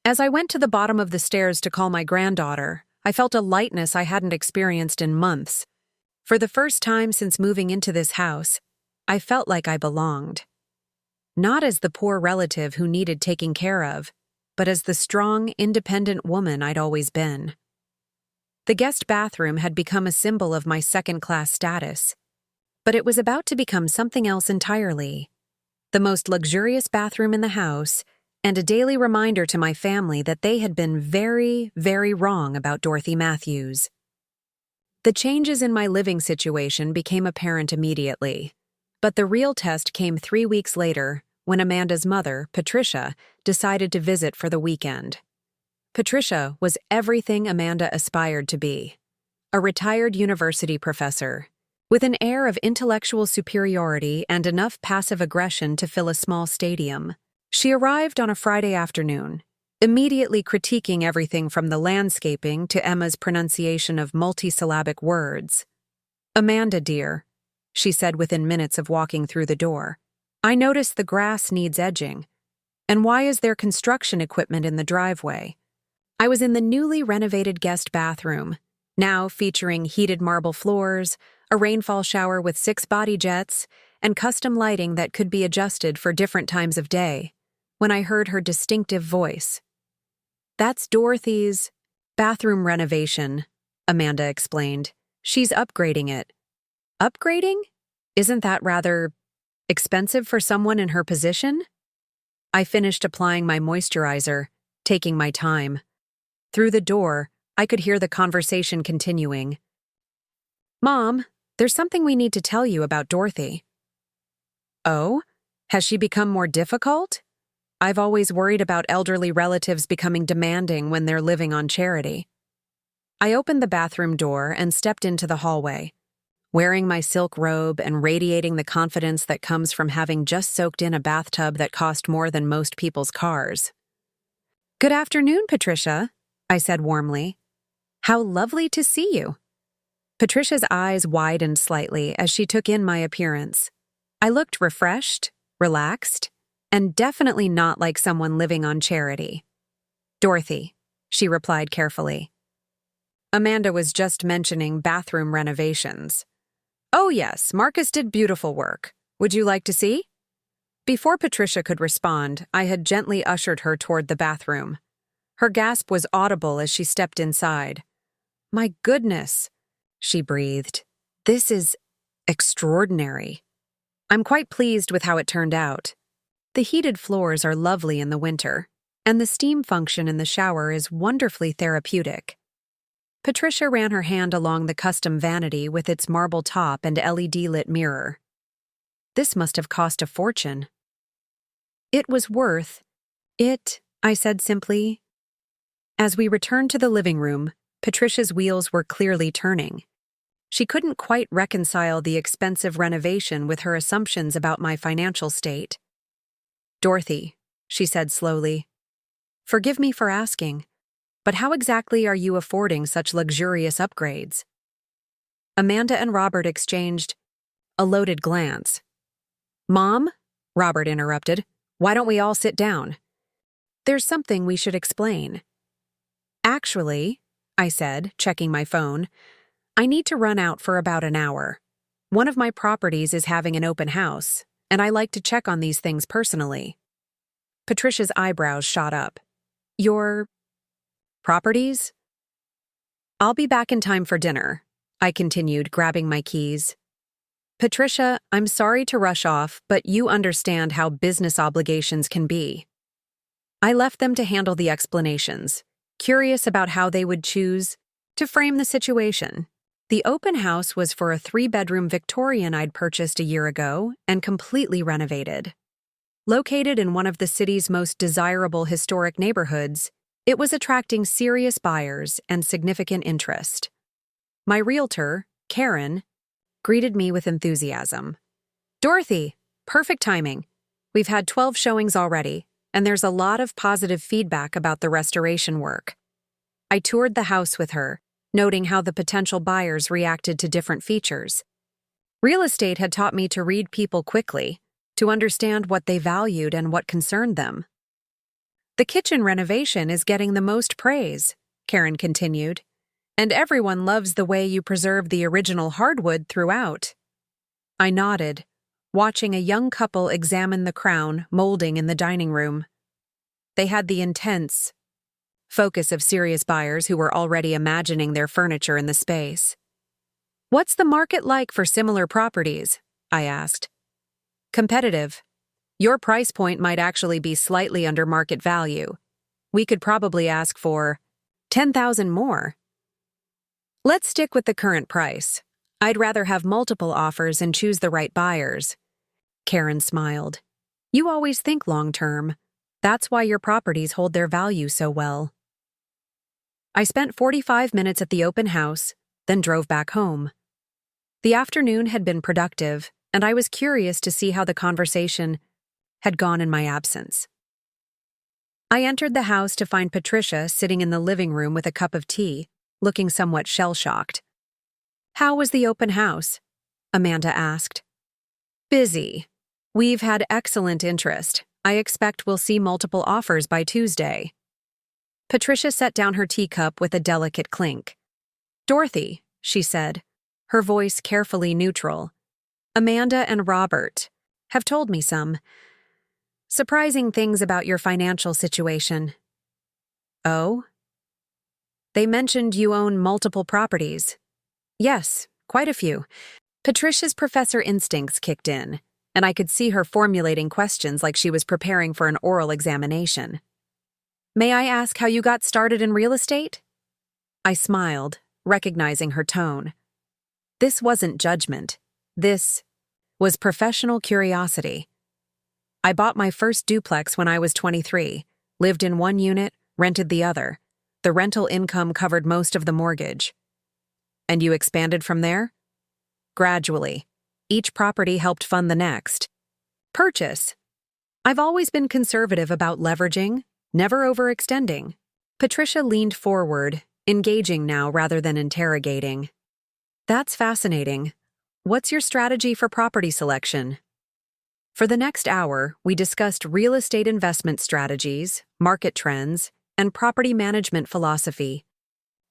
As I went to the bottom of the stairs to call my granddaughter, I felt a lightness I hadn't experienced in months. For the first time since moving into this house, I felt like I belonged. Not as the poor relative who needed taking care of, but as the strong, independent woman I'd always been. The guest bathroom had become a symbol of my second-class status, but it was about to become something else entirely. The most luxurious bathroom in the house, and a daily reminder to my family that they had been very, very wrong about Dorothy Matthews. The changes in my living situation became apparent immediately, but the real test came 3 weeks later when Amanda's mother, Patricia, decided to visit for the weekend. Patricia was everything Amanda aspired to be, a retired university professor, with an air of intellectual superiority and enough passive aggression to fill a small stadium. She arrived on a Friday afternoon, immediately critiquing everything from the landscaping to Emma's pronunciation of multisyllabic words. Amanda, dear, she said within minutes of walking through the door, I noticed the grass needs edging. And why is there construction equipment in the driveway? I was in the newly renovated guest bathroom, now featuring heated marble floors, a rainfall shower with 6 body jets, and custom lighting that could be adjusted for different times of day, when I heard her distinctive voice. "That's Dorothy's bathroom renovation," Amanda explained. "She's upgrading it." Upgrading? Isn't that rather expensive for someone in her position? I finished applying my moisturizer, taking my time. Through the door, I could hear the conversation continuing. "Mom, there's something we need to tell you about Dorothy." "Oh? Has she become more difficult?" I've always worried about elderly relatives becoming demanding when they're living on charity. I opened the bathroom door and stepped into the hallway, wearing my silk robe and radiating the confidence that comes from having just soaked in a bathtub that cost more than most people's cars. "Good afternoon, Patricia," I said warmly. "How lovely to see you." Patricia's eyes widened slightly as she took in my appearance. I looked refreshed, relaxed, and definitely not like someone living on charity. "Dorothy," she replied carefully. Amanda was just mentioning bathroom renovations. "Oh yes, Marcus did beautiful work. Would you like to see?" Before Patricia could respond, I had gently ushered her toward the bathroom. Her gasp was audible as she stepped inside. "My goodness," she breathed. "This is extraordinary." I'm quite pleased with how it turned out. The heated floors are lovely in the winter, and the steam function in the shower is wonderfully therapeutic. Patricia ran her hand along the custom vanity with its marble top and LED-lit mirror. This must have cost a fortune. "It was worth it," I said simply. As we returned to the living room, Patricia's wheels were clearly turning. She couldn't quite reconcile the expensive renovation with her assumptions about my financial state. "Dorothy," she said slowly, "forgive me for asking, but how exactly are you affording such luxurious upgrades?" Amanda and Robert exchanged a loaded glance. "Mom," Robert interrupted, "why don't we all sit down? There's something we should explain." "Actually," I said, checking my phone, "I need to run out for about an hour. One of my properties is having an open house, and I like to check on these things personally." Patricia's eyebrows shot up. "Your properties?" "I'll be back in time for dinner," I continued, grabbing my keys. "Patricia, I'm sorry to rush off, but you understand how business obligations can be." I left them to handle the explanations, curious about how they would choose to frame the situation. The open house was for a 3-bedroom Victorian I'd purchased a year ago and completely renovated. Located in one of the city's most desirable historic neighborhoods, it was attracting serious buyers and significant interest. My realtor, Karen, greeted me with enthusiasm. "Dorothy, perfect timing. We've had 12 showings already, and there's a lot of positive feedback about the restoration work." I toured the house with her, noting how the potential buyers reacted to different features. Real estate had taught me to read people quickly, to understand what they valued and what concerned them. "The kitchen renovation is getting the most praise," Karen continued, "and everyone loves the way you preserve the original hardwood throughout." I nodded, watching a young couple examine the crown molding in the dining room. They had the intense focus of serious buyers who were already imagining their furniture in the space. "What's the market like for similar properties?" I asked. "Competitive. Your price point might actually be slightly under market value. We could probably ask for 10,000 more." "Let's stick with the current price. I'd rather have multiple offers and choose the right buyers." Karen smiled. "You always think long-term. That's why your properties hold their value so well." I spent 45 minutes at the open house, then drove back home. The afternoon had been productive, and I was curious to see how the conversation had gone in my absence. I entered the house to find Patricia sitting in the living room with a cup of tea, looking somewhat shell-shocked. "How was the open house?" Amanda asked. "Busy," We've had excellent interest. I expect we'll see multiple offers by Tuesday. Patricia set down her teacup with a delicate clink. Dorothy, she said, her voice carefully neutral. Amanda and Robert have told me some surprising things about your financial situation. Oh? They mentioned you own multiple properties. Yes, quite a few. Patricia's professor instincts kicked in, and I could see her formulating questions like she was preparing for an oral examination. May I ask how you got started in real estate? I smiled, recognizing her tone. This wasn't judgment. This was professional curiosity. I bought my first duplex when I was 23, lived in one unit, rented the other. The rental income covered most of the mortgage. And you expanded from there? Gradually. Each property helped fund the next. Purchase. I've always been conservative about leveraging, never overextending. Patricia leaned forward, engaging now rather than interrogating. That's fascinating. What's your strategy for property selection? For the next hour, we discussed real estate investment strategies, market trends, and property management philosophy.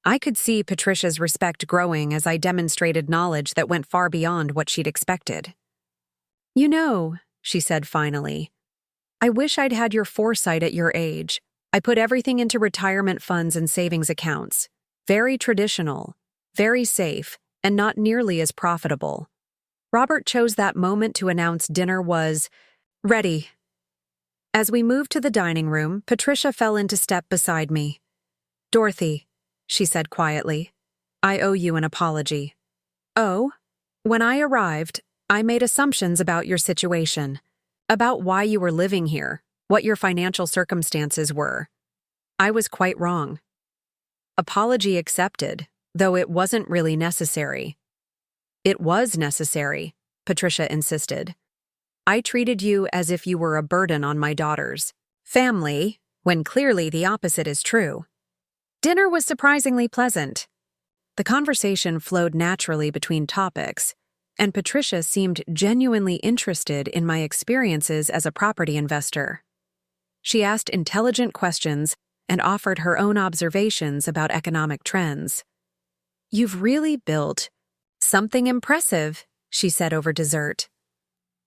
I could see Patricia's respect growing as I demonstrated knowledge that went far beyond what she'd expected. You know, she said finally, I wish I'd had your foresight at your age. I put everything into retirement funds and savings accounts. Very traditional, very safe, and not nearly as profitable. Robert chose that moment to announce dinner was ready. As we moved to the dining room, Patricia fell into step beside me. Dorothy, she said quietly, I owe you an apology. Oh? When I arrived, I made assumptions about your situation, about why you were living here, what your financial circumstances were. I was quite wrong. Apology accepted, though it wasn't really necessary. It was necessary, Patricia insisted. I treated you as if you were a burden on my daughters' family, when clearly the opposite is true. Dinner was surprisingly pleasant. The conversation flowed naturally between topics, and Patricia seemed genuinely interested in my experiences as a property investor. She asked intelligent questions and offered her own observations about economic trends. You've really built something impressive, she said over dessert.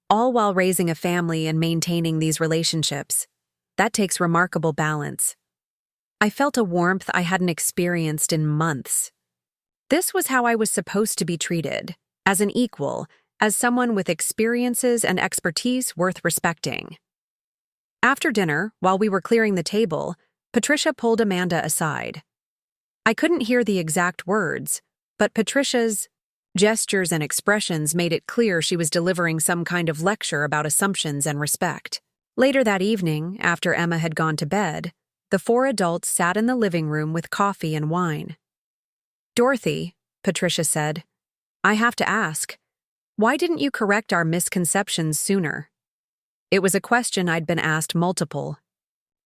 All while raising a family and maintaining these relationships. That takes remarkable balance. I felt a warmth I hadn't experienced in months. This was how I was supposed to be treated, as an equal, as someone with experiences and expertise worth respecting. After dinner, while we were clearing the table, Patricia pulled Amanda aside. I couldn't hear the exact words, but Patricia's gestures and expressions made it clear she was delivering some kind of lecture about assumptions and respect. Later that evening, after Emma had gone to bed, the four adults sat in the living room with coffee and wine. Dorothy, Patricia said, I have to ask, why didn't you correct our misconceptions sooner? It was a question I'd been asked multiple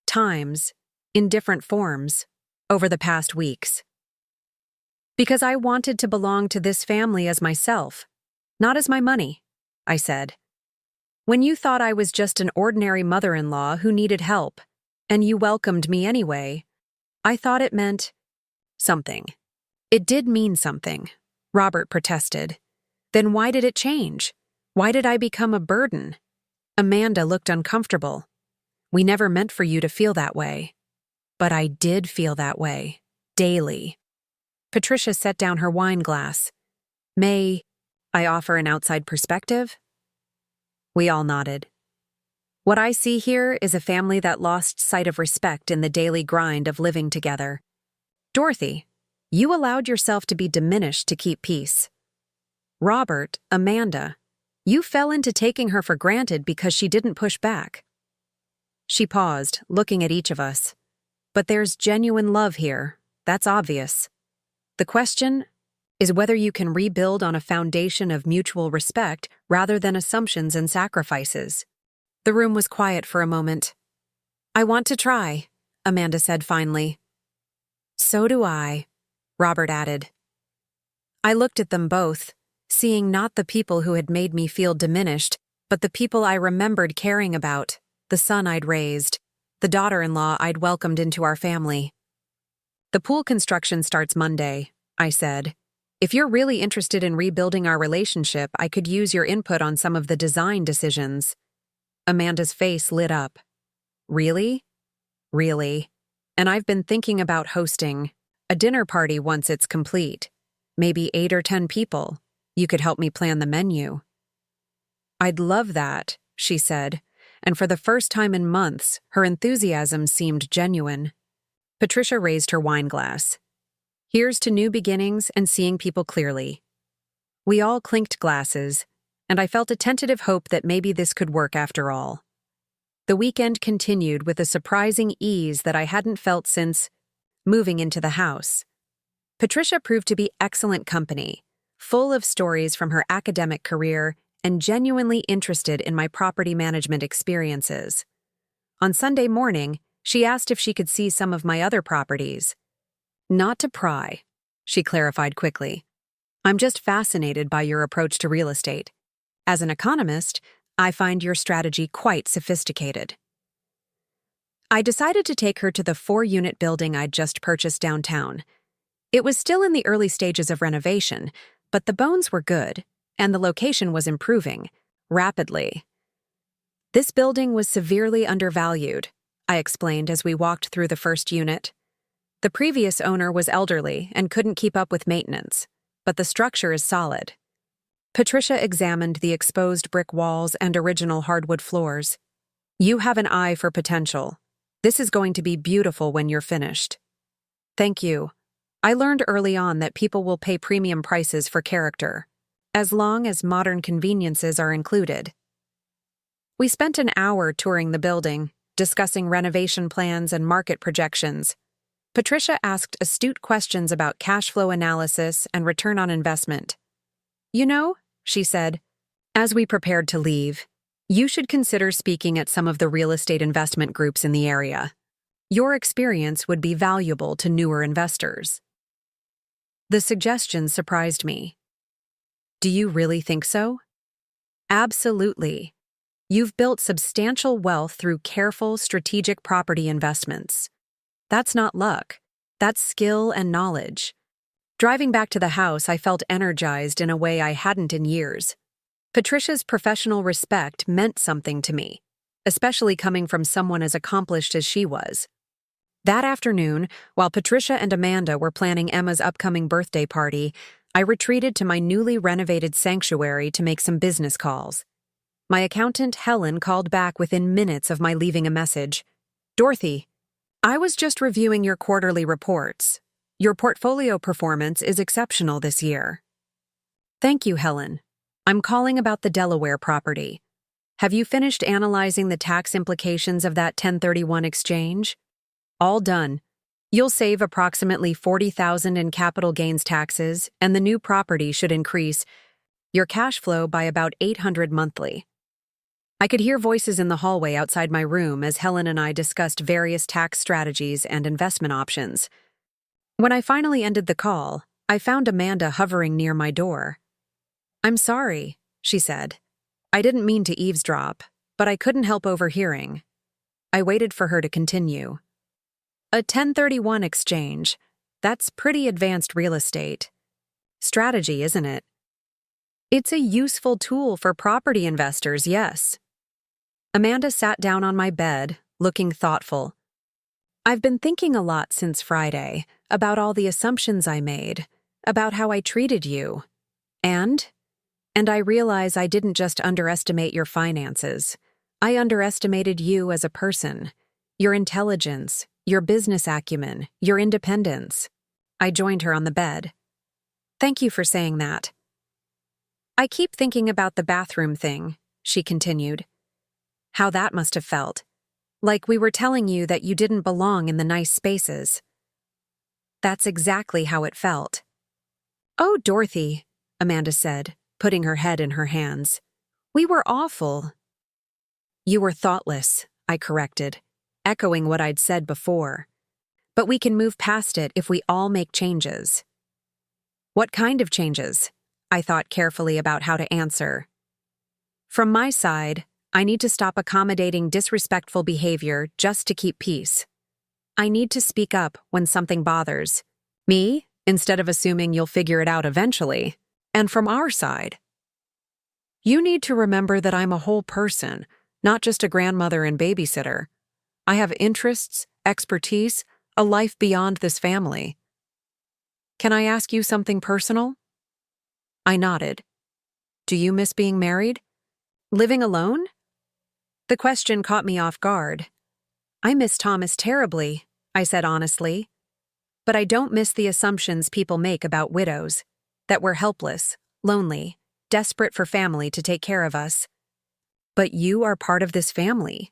times, in different forms, over the past weeks. Because I wanted to belong to this family as myself, not as my money, I said. When you thought I was just an ordinary mother-in-law who needed help, and you welcomed me anyway, I thought it meant something. It did mean something, Robert protested. Then why did it change? Why did I become a burden? Amanda looked uncomfortable. We never meant for you to feel that way. But I did feel that way, daily. Patricia set down her wine glass. May I offer an outside perspective? We all nodded. What I see here is a family that lost sight of respect in the daily grind of living together. Dorothy, you allowed yourself to be diminished to keep peace. Robert, Amanda, you fell into taking her for granted because she didn't push back. She paused, looking at each of us. But there's genuine love here, that's obvious. The question is whether you can rebuild on a foundation of mutual respect rather than assumptions and sacrifices. The room was quiet for a moment. I want to try, Amanda said finally. So do I, Robert added. I looked at them both, seeing not the people who had made me feel diminished, but the people I remembered caring about, the son I'd raised, the daughter-in-law I'd welcomed into our family. The pool construction starts Monday, I said. If you're really interested in rebuilding our relationship, I could use your input on some of the design decisions. Amanda's face lit up. Really? Really. And I've been thinking about hosting a dinner party once it's complete. Maybe 8 or 10 people. You could help me plan the menu. I'd love that, she said, and for the first time in months, her enthusiasm seemed genuine. Patricia raised her wine glass. Here's to new beginnings and seeing people clearly. We all clinked glasses, and I felt a tentative hope that maybe this could work after all. The weekend continued with a surprising ease that I hadn't felt since moving into the house. Patricia proved to be excellent company, full of stories from her academic career and genuinely interested in my property management experiences. On Sunday morning, she asked if she could see some of my other properties. Not to pry, she clarified quickly. I'm just fascinated by your approach to real estate. As an economist, I find your strategy quite sophisticated. I decided to take her to the 4-unit building I'd just purchased downtown. It was still in the early stages of renovation, but the bones were good, and the location was improving, rapidly. This building was severely undervalued, I explained as we walked through the first unit. The previous owner was elderly and couldn't keep up with maintenance, but the structure is solid. Patricia examined the exposed brick walls and original hardwood floors. You have an eye for potential. This is going to be beautiful when you're finished. Thank you. I learned early on that people will pay premium prices for character, as long as modern conveniences are included. We spent an hour touring the building, discussing renovation plans and market projections. Patricia asked astute questions about cash flow analysis and return on investment. You know, she said, as we prepared to leave, you should consider speaking at some of the real estate investment groups in the area. Your experience would be valuable to newer investors. The suggestion surprised me. Do you really think so? Absolutely. You've built substantial wealth through careful, strategic property investments. That's not luck. That's skill and knowledge. Driving back to the house, I felt energized in a way I hadn't in years. Patricia's professional respect meant something to me, especially coming from someone as accomplished as she was. That afternoon, while Patricia and Amanda were planning Emma's upcoming birthday party, I retreated to my newly renovated sanctuary to make some business calls. My accountant, Helen, called back within minutes of my leaving a message. Dorothy, I was just reviewing your quarterly reports. Your portfolio performance is exceptional this year. Thank you, Helen. I'm calling about the Delaware property. Have you finished analyzing the tax implications of that 1031 exchange? All done. You'll save approximately $40,000 in capital gains taxes, and the new property should increase your cash flow by about $800 monthly. I could hear voices in the hallway outside my room as Helen and I discussed various tax strategies and investment options. When I finally ended the call, I found Amanda hovering near my door. I'm sorry, she said. I didn't mean to eavesdrop, but I couldn't help overhearing. I waited for her to continue. A 1031 exchange. That's pretty advanced real estate strategy, isn't it? It's a useful tool for property investors, yes. Amanda sat down on my bed, looking thoughtful. I've been thinking a lot since Friday about all the assumptions I made, about how I treated you. And I realize I didn't just underestimate your finances. I underestimated you as a person, your intelligence, your business acumen, your independence. I joined her on the bed. Thank you for saying that. I keep thinking about the bathroom thing, she continued. How that must have felt. Like we were telling you that you didn't belong in the nice spaces. That's exactly how it felt. Oh, Dorothy, Amanda said, putting her head in her hands. We were awful. You were thoughtless, I corrected, echoing what I'd said before. But we can move past it if we all make changes. What kind of changes? I thought carefully about how to answer. From my side, I need to stop accommodating disrespectful behavior just to keep peace. I need to speak up when something bothers me, instead of assuming you'll figure it out eventually. And from our side, you need to remember that I'm a whole person, not just a grandmother and babysitter. I have interests, expertise, a life beyond this family. Can I ask you something personal? I nodded. Do you miss being married? Living alone? The question caught me off guard. I miss Thomas terribly, I said honestly. But I don't miss the assumptions people make about widows, that we're helpless, lonely, desperate for family to take care of us. But you are part of this family.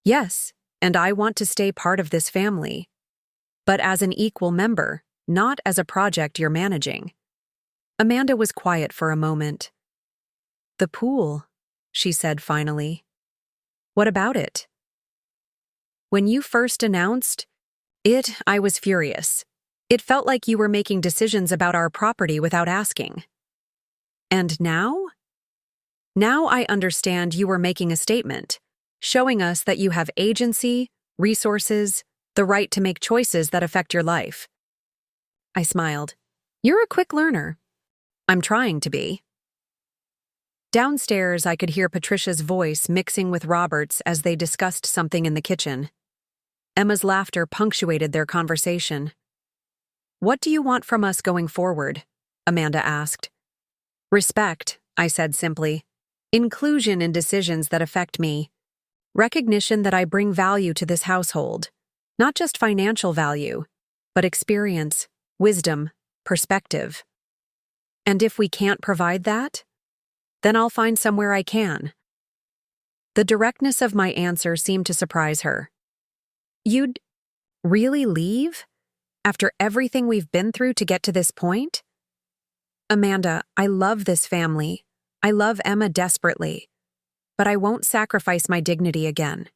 Yes, and I want to stay part of this family. But as an equal member, not as a project you're managing. Amanda was quiet for a moment. The pool, she said finally. What about it? When you first announced it, I was furious. It felt like you were making decisions about our property without asking. And now? Now I understand you were making a statement, showing us that you have agency, resources, the right to make choices that affect your life. I smiled. You're a quick learner. I'm trying to be. Downstairs, I could hear Patricia's voice mixing with Robert's as they discussed something in the kitchen. Emma's laughter punctuated their conversation. What do you want from us going forward? Amanda asked. Respect, I said simply. Inclusion in decisions that affect me. Recognition that I bring value to this household. Not just financial value, but experience, wisdom, perspective. And if we can't provide that, then I'll find somewhere I can. The directness of my answer seemed to surprise her. You'd really leave? After everything we've been through to get to this point? Amanda, I love this family. I love Emma desperately. But I won't sacrifice my dignity again.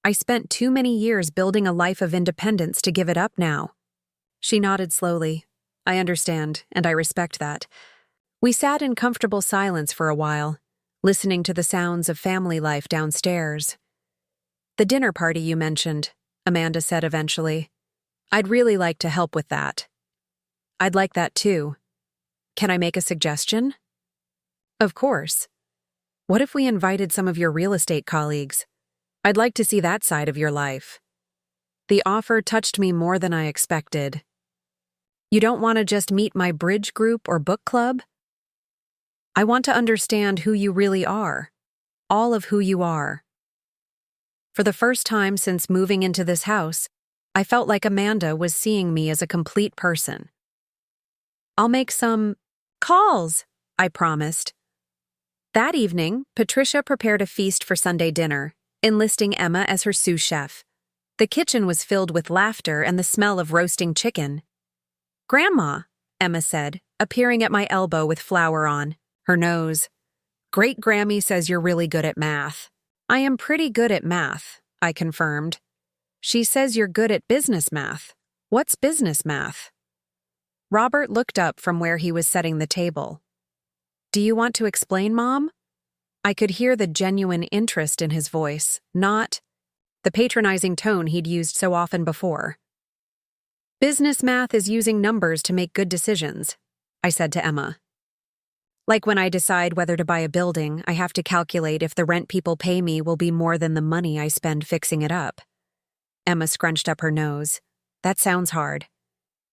I spent too many years building a life of independence to give it up now. She nodded slowly. I understand, and I respect that. We sat in comfortable silence for a while, listening to the sounds of family life downstairs. The dinner party you mentioned, Amanda said eventually. I'd really like to help with that. I'd like that too. Can I make a suggestion? Of course. What if we invited some of your real estate colleagues? I'd like to see that side of your life. The offer touched me more than I expected. You don't want to just meet my bridge group or book club? I want to understand who you really are. All of who you are. For the first time since moving into this house, I felt like Amanda was seeing me as a complete person. I'll make some calls, I promised. That evening, Patricia prepared a feast for Sunday dinner, enlisting Emma as her sous chef. The kitchen was filled with laughter and the smell of roasting chicken. Grandma, Emma said, appearing at my elbow with flour on her nose. Great Grammy says you're really good at math. I am pretty good at math, I confirmed. She says you're good at business math. What's business math? Robert looked up from where he was setting the table. Do you want to explain, Mom? I could hear the genuine interest in his voice, not the patronizing tone he'd used so often before. Business math is using numbers to make good decisions, I said to Emma. Like when I decide whether to buy a building, I have to calculate if the rent people pay me will be more than the money I spend fixing it up. Emma scrunched up her nose. That sounds hard.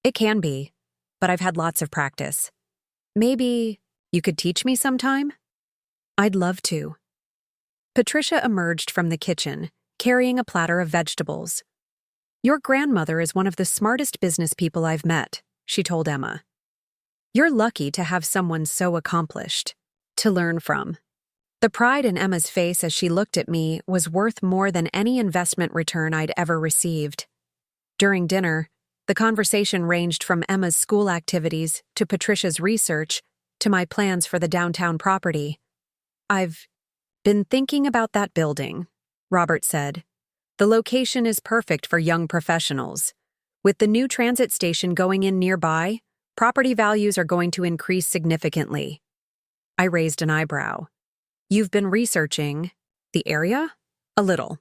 It can be, but I've had lots of practice. Maybe you could teach me sometime? I'd love to. Patricia emerged from the kitchen, carrying a platter of vegetables. Your grandmother is one of the smartest business people I've met, she told Emma. You're lucky to have someone so accomplished to learn from. The pride in Emma's face as she looked at me was worth more than any investment return I'd ever received. During dinner, the conversation ranged from Emma's school activities to Patricia's research to my plans for the downtown property. I've been thinking about that building, Robert said. The location is perfect for young professionals. With the new transit station going in nearby, property values are going to increase significantly. I raised an eyebrow. You've been researching the area? A little.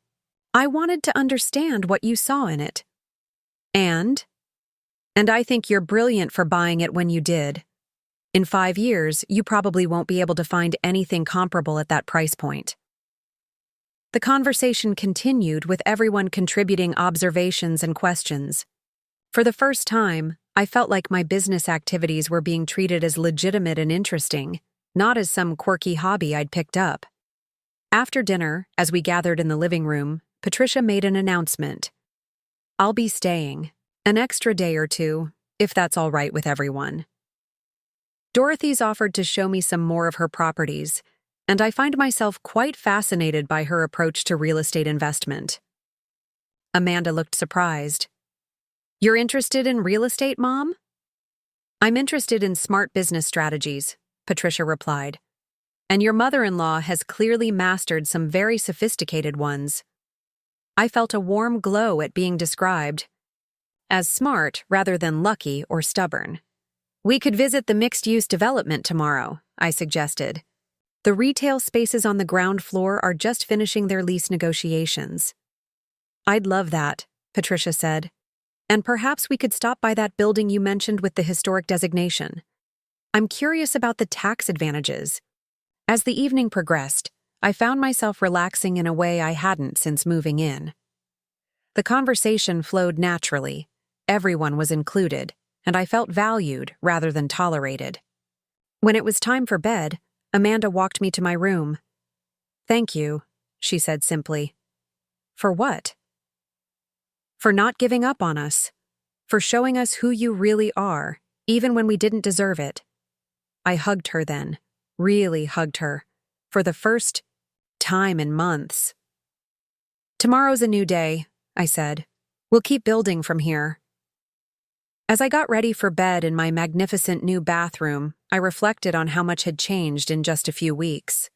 I wanted to understand what you saw in it. And? And I think you're brilliant for buying it when you did. In 5 years, you probably won't be able to find anything comparable at that price point. The conversation continued with everyone contributing observations and questions. For the first time, I felt like my business activities were being treated as legitimate and interesting, not as some quirky hobby I'd picked up. After dinner, as we gathered in the living room, Patricia made an announcement. I'll be staying, an extra day or two, if that's all right with everyone. Dorothy's offered to show me some more of her properties, and I find myself quite fascinated by her approach to real estate investment. Amanda looked surprised. You're interested in real estate, Mom? I'm interested in smart business strategies, Patricia replied. And your mother-in-law has clearly mastered some very sophisticated ones. I felt a warm glow at being described as smart rather than lucky or stubborn. We could visit the mixed-use development tomorrow, I suggested. The retail spaces on the ground floor are just finishing their lease negotiations. I'd love that, Patricia said. And perhaps we could stop by that building you mentioned with the historic designation. I'm curious about the tax advantages. As the evening progressed, I found myself relaxing in a way I hadn't since moving in. The conversation flowed naturally. Everyone was included, and I felt valued rather than tolerated. When it was time for bed, Amanda walked me to my room. Thank you, she said simply. For what? For not giving up on us. For showing us who you really are, even when we didn't deserve it. I hugged her then, really hugged her, for the first time in months. Tomorrow's a new day, I said. We'll keep building from here. As I got ready for bed in my magnificent new bathroom, I reflected on how much had changed in just a few weeks.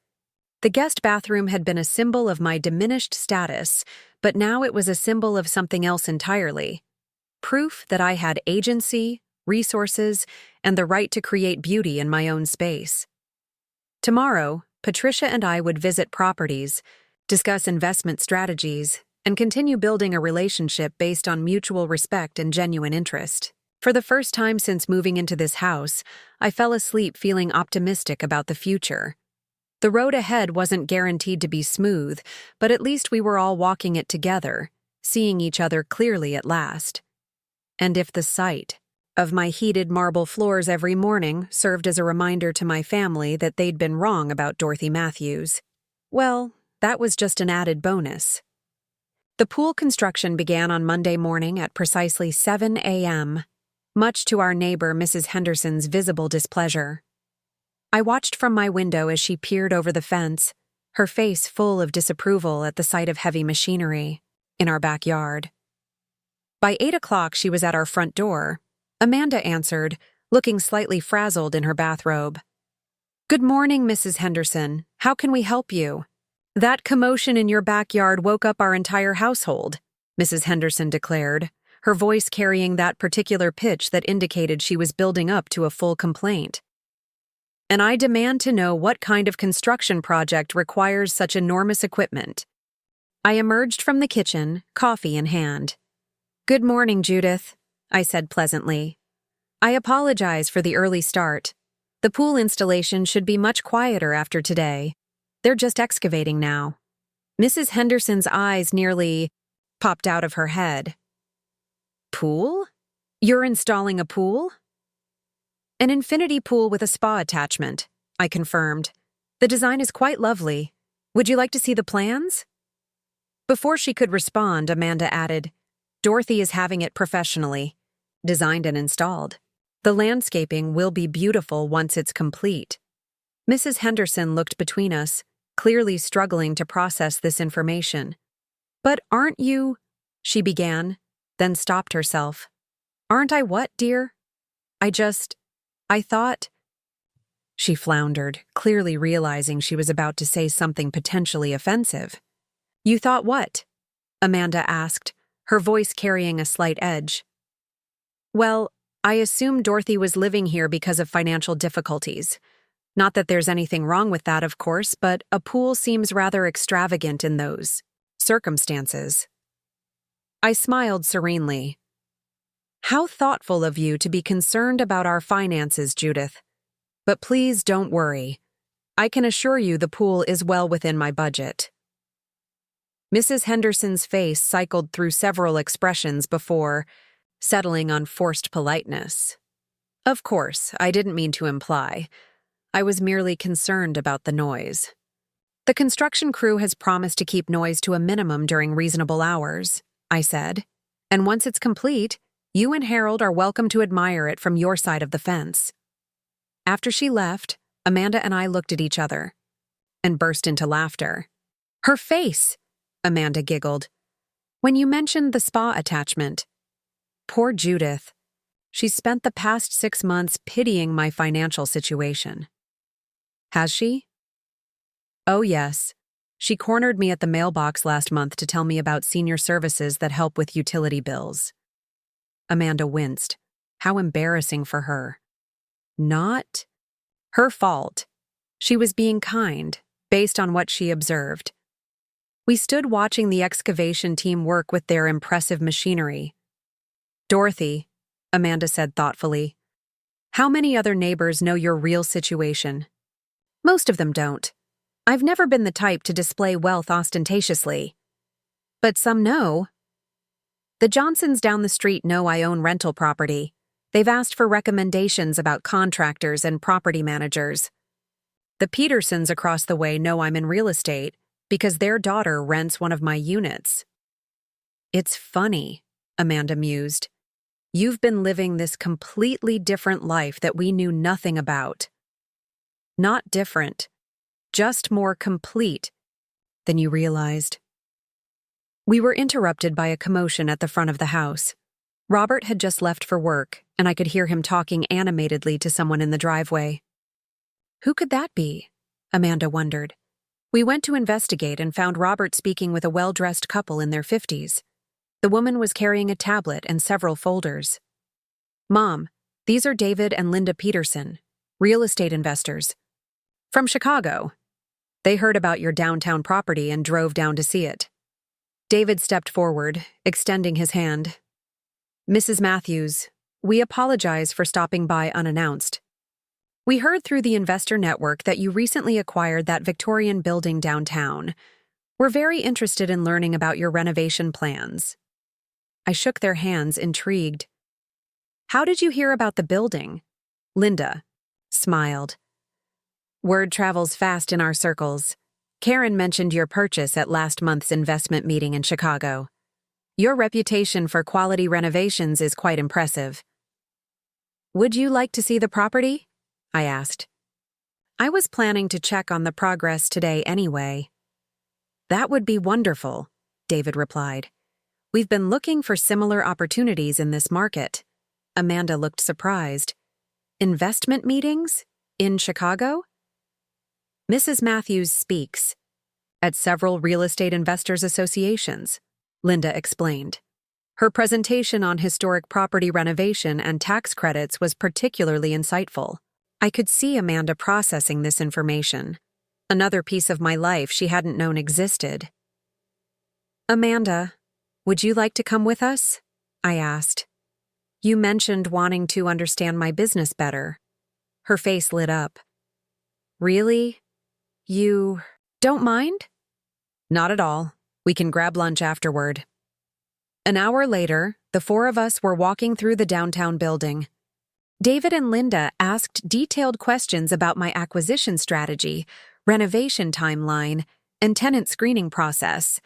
The guest bathroom had been a symbol of my diminished status, but now it was a symbol of something else entirely. Proof that I had agency, resources, and the right to create beauty in my own space. Tomorrow, Patricia and I would visit properties, discuss investment strategies, and continue building a relationship based on mutual respect and genuine interest. For the first time since moving into this house, I fell asleep feeling optimistic about the future. The road ahead wasn't guaranteed to be smooth, but at least we were all walking it together, seeing each other clearly at last. And if the sight of my heated marble floors every morning served as a reminder to my family that they'd been wrong about Dorothy Matthews, well, that was just an added bonus. The pool construction began on Monday morning at precisely 7 a.m., much to our neighbor Mrs. Henderson's visible displeasure. I watched from my window as she peered over the fence, her face full of disapproval at the sight of heavy machinery in our backyard. By 8 o'clock, she was at our front door. Amanda answered, looking slightly frazzled in her bathrobe. Good morning, Mrs. Henderson. How can we help you? That commotion in your backyard woke up our entire household, Mrs. Henderson declared, her voice carrying that particular pitch that indicated she was building up to a full complaint. And I demand to know what kind of construction project requires such enormous equipment. I emerged from the kitchen, coffee in hand. Good morning, Judith, I said pleasantly. I apologize for the early start. The pool installation should be much quieter after today. They're just excavating now. Mrs. Henderson's eyes nearly popped out of her head. Pool? You're installing a pool? An infinity pool with a spa attachment, I confirmed. The design is quite lovely. Would you like to see the plans? Before she could respond, Amanda added, Dorothy is having it professionally, designed and installed. The landscaping will be beautiful once it's complete. Mrs. Henderson looked between us, clearly struggling to process this information. But aren't you, she began, then stopped herself. Aren't I what, dear? I thought. She floundered, clearly realizing she was about to say something potentially offensive. You thought what? Amanda asked, her voice carrying a slight edge. Well, I assumed Dorothy was living here because of financial difficulties. Not that there's anything wrong with that, of course, but a pool seems rather extravagant in those circumstances. I smiled serenely. How thoughtful of you to be concerned about our finances, Judith. But please don't worry. I can assure you the pool is well within my budget. Mrs. Henderson's face cycled through several expressions before settling on forced politeness. Of course, I didn't mean to imply. I was merely concerned about the noise. The construction crew has promised to keep noise to a minimum during reasonable hours, I said. And once it's complete, you and Harold are welcome to admire it from your side of the fence. After she left, Amanda and I looked at each other and burst into laughter. Her face, Amanda giggled, when you mentioned the spa attachment. Poor Judith. She's spent the past 6 months pitying my financial situation. Has she? Oh, yes. She cornered me at the mailbox last month to tell me about senior services that help with utility bills. Amanda winced. How embarrassing for her. Not her fault. She was being kind, based on what she observed. We stood watching the excavation team work with their impressive machinery. Dorothy, Amanda said thoughtfully, how many other neighbors know your real situation? Most of them don't. I've never been the type to display wealth ostentatiously. But some know. The Johnsons down the street know I own rental property. They've asked for recommendations about contractors and property managers. The Petersons across the way know I'm in real estate because their daughter rents one of my units. It's funny, Amanda mused. You've been living this completely different life that we knew nothing about. Not different, just more complete than you realized. We were interrupted by a commotion at the front of the house. Robert had just left for work, and I could hear him talking animatedly to someone in the driveway. Who could that be? Amanda wondered. We went to investigate and found Robert speaking with a well-dressed couple in their 50s. The woman was carrying a tablet and several folders. Mom, these are David and Linda Peterson, real estate investors. From Chicago. They heard about your downtown property and drove down to see it. David stepped forward, extending his hand. Mrs. Matthews, we apologize for stopping by unannounced. We heard through the investor network that you recently acquired that Victorian building downtown. We're very interested in learning about your renovation plans. I shook their hands, intrigued. How did you hear about the building? Linda smiled. Word travels fast in our circles. Karen mentioned your purchase at last month's investment meeting in Chicago. Your reputation for quality renovations is quite impressive. Would you like to see the property? I asked. I was planning to check on the progress today anyway. That would be wonderful, David replied. We've been looking for similar opportunities in this market. Amanda looked surprised. Investment meetings? In Chicago? Mrs. Matthews speaks. At several real estate investors' associations, Linda explained. Her presentation on historic property renovation and tax credits was particularly insightful. I could see Amanda processing this information. Another piece of my life she hadn't known existed. Amanda, would you like to come with us? I asked. You mentioned wanting to understand my business better. Her face lit up. Really? You don't mind? Not at all. We can grab lunch afterward. An hour later, the four of us were walking through the downtown building. David and Linda asked detailed questions about my acquisition strategy, renovation timeline, and tenant screening process.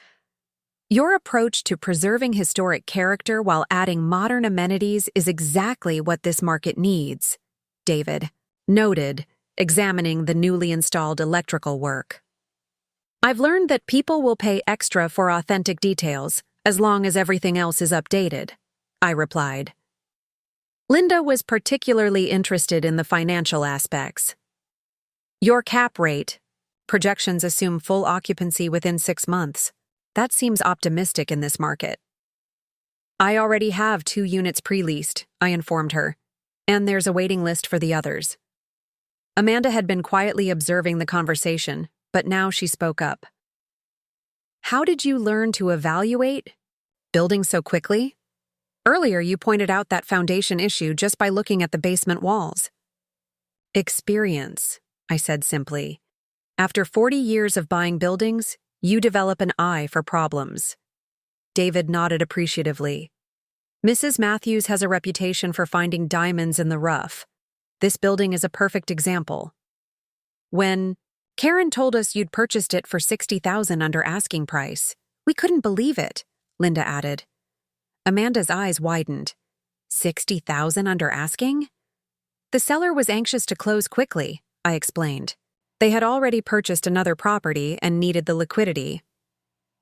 Your approach to preserving historic character while adding modern amenities is exactly what this market needs, David noted, examining the newly installed electrical work. I've learned that people will pay extra for authentic details, as long as everything else is updated, I replied. Linda was particularly interested in the financial aspects. Your cap rate. Projections assume full occupancy within 6 months. That seems optimistic in this market. I already have 2 units pre-leased, I informed her, and there's a waiting list for the others. Amanda had been quietly observing the conversation, but now she spoke up. How did you learn to evaluate building so quickly? Earlier, you pointed out that foundation issue just by looking at the basement walls. Experience, I said simply. After 40 years of buying buildings, you develop an eye for problems. David nodded appreciatively. Mrs. Matthews has a reputation for finding diamonds in the rough. This building is a perfect example. When Karen told us you'd purchased it for $60,000 under asking price, we couldn't believe it, Linda added. Amanda's eyes widened. $60,000 under asking? The seller was anxious to close quickly, I explained. They had already purchased another property and needed the liquidity.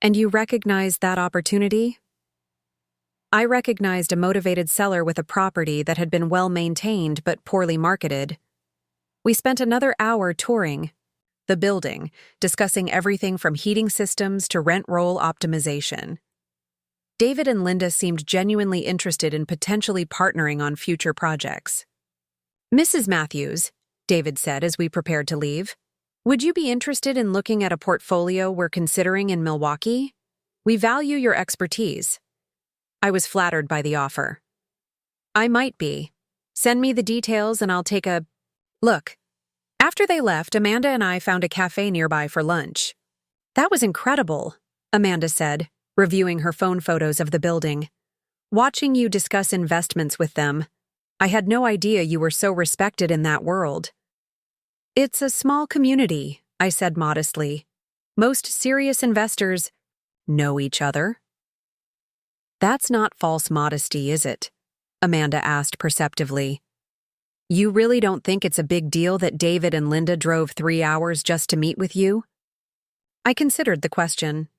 And you recognized that opportunity? I recognized a motivated seller with a property that had been well maintained but poorly marketed. We spent another hour touring the building, discussing everything from heating systems to rent roll optimization. David and Linda seemed genuinely interested in potentially partnering on future projects. Mrs. Matthews, David said as we prepared to leave, would you be interested in looking at a portfolio we're considering in Milwaukee? We value your expertise. I was flattered by the offer. I might be. Send me the details and I'll take a look. After they left, Amanda and I found a cafe nearby for lunch. That was incredible, Amanda said, reviewing her phone photos of the building. Watching you discuss investments with them, I had no idea you were so respected in that world. It's a small community, I said modestly. Most serious investors know each other. That's not false modesty, is it? Amanda asked perceptively. You really don't think it's a big deal that David and Linda drove 3 hours just to meet with you? I considered the question.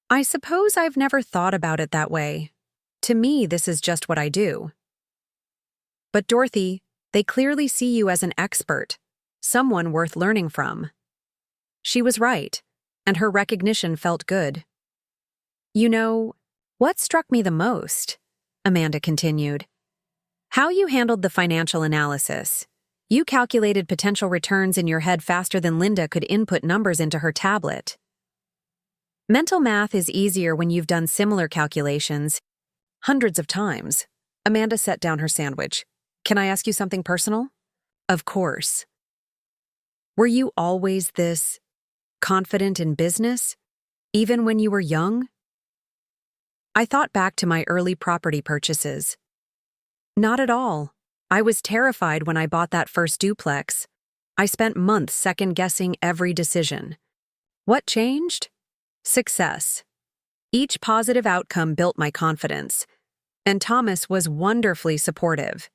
I suppose I've never thought about it that way. To me, this is just what I do. But Dorothy, they clearly see you as an expert, someone worth learning from. She was right, and her recognition felt good. You know, what struck me the most, Amanda continued, how you handled the financial analysis. You calculated potential returns in your head faster than Linda could input numbers into her tablet. Mental math is easier when you've done similar calculations hundreds of times. Amanda set down her sandwich. Can I ask you something personal? Of course. Were you always this confident in business, even when you were young? I thought back to my early property purchases. Not at all. I was terrified when I bought that first duplex. I spent months second-guessing every decision. What changed? Success. Each positive outcome built my confidence, and Thomas was wonderfully supportive.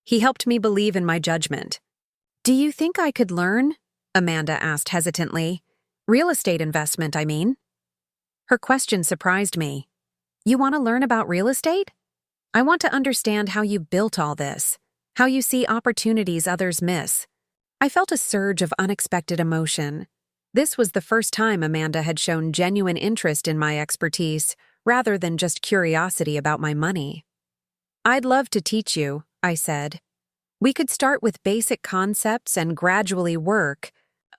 He helped me believe in my judgment. Do you think I could learn? Amanda asked hesitantly. Real estate investment, I mean. Her question surprised me. You want to learn about real estate? I want to understand how you built all this, how you see opportunities others miss. I felt a surge of unexpected emotion. This was the first time Amanda had shown genuine interest in my expertise, rather than just curiosity about my money. I'd love to teach you, I said. We could start with basic concepts and gradually work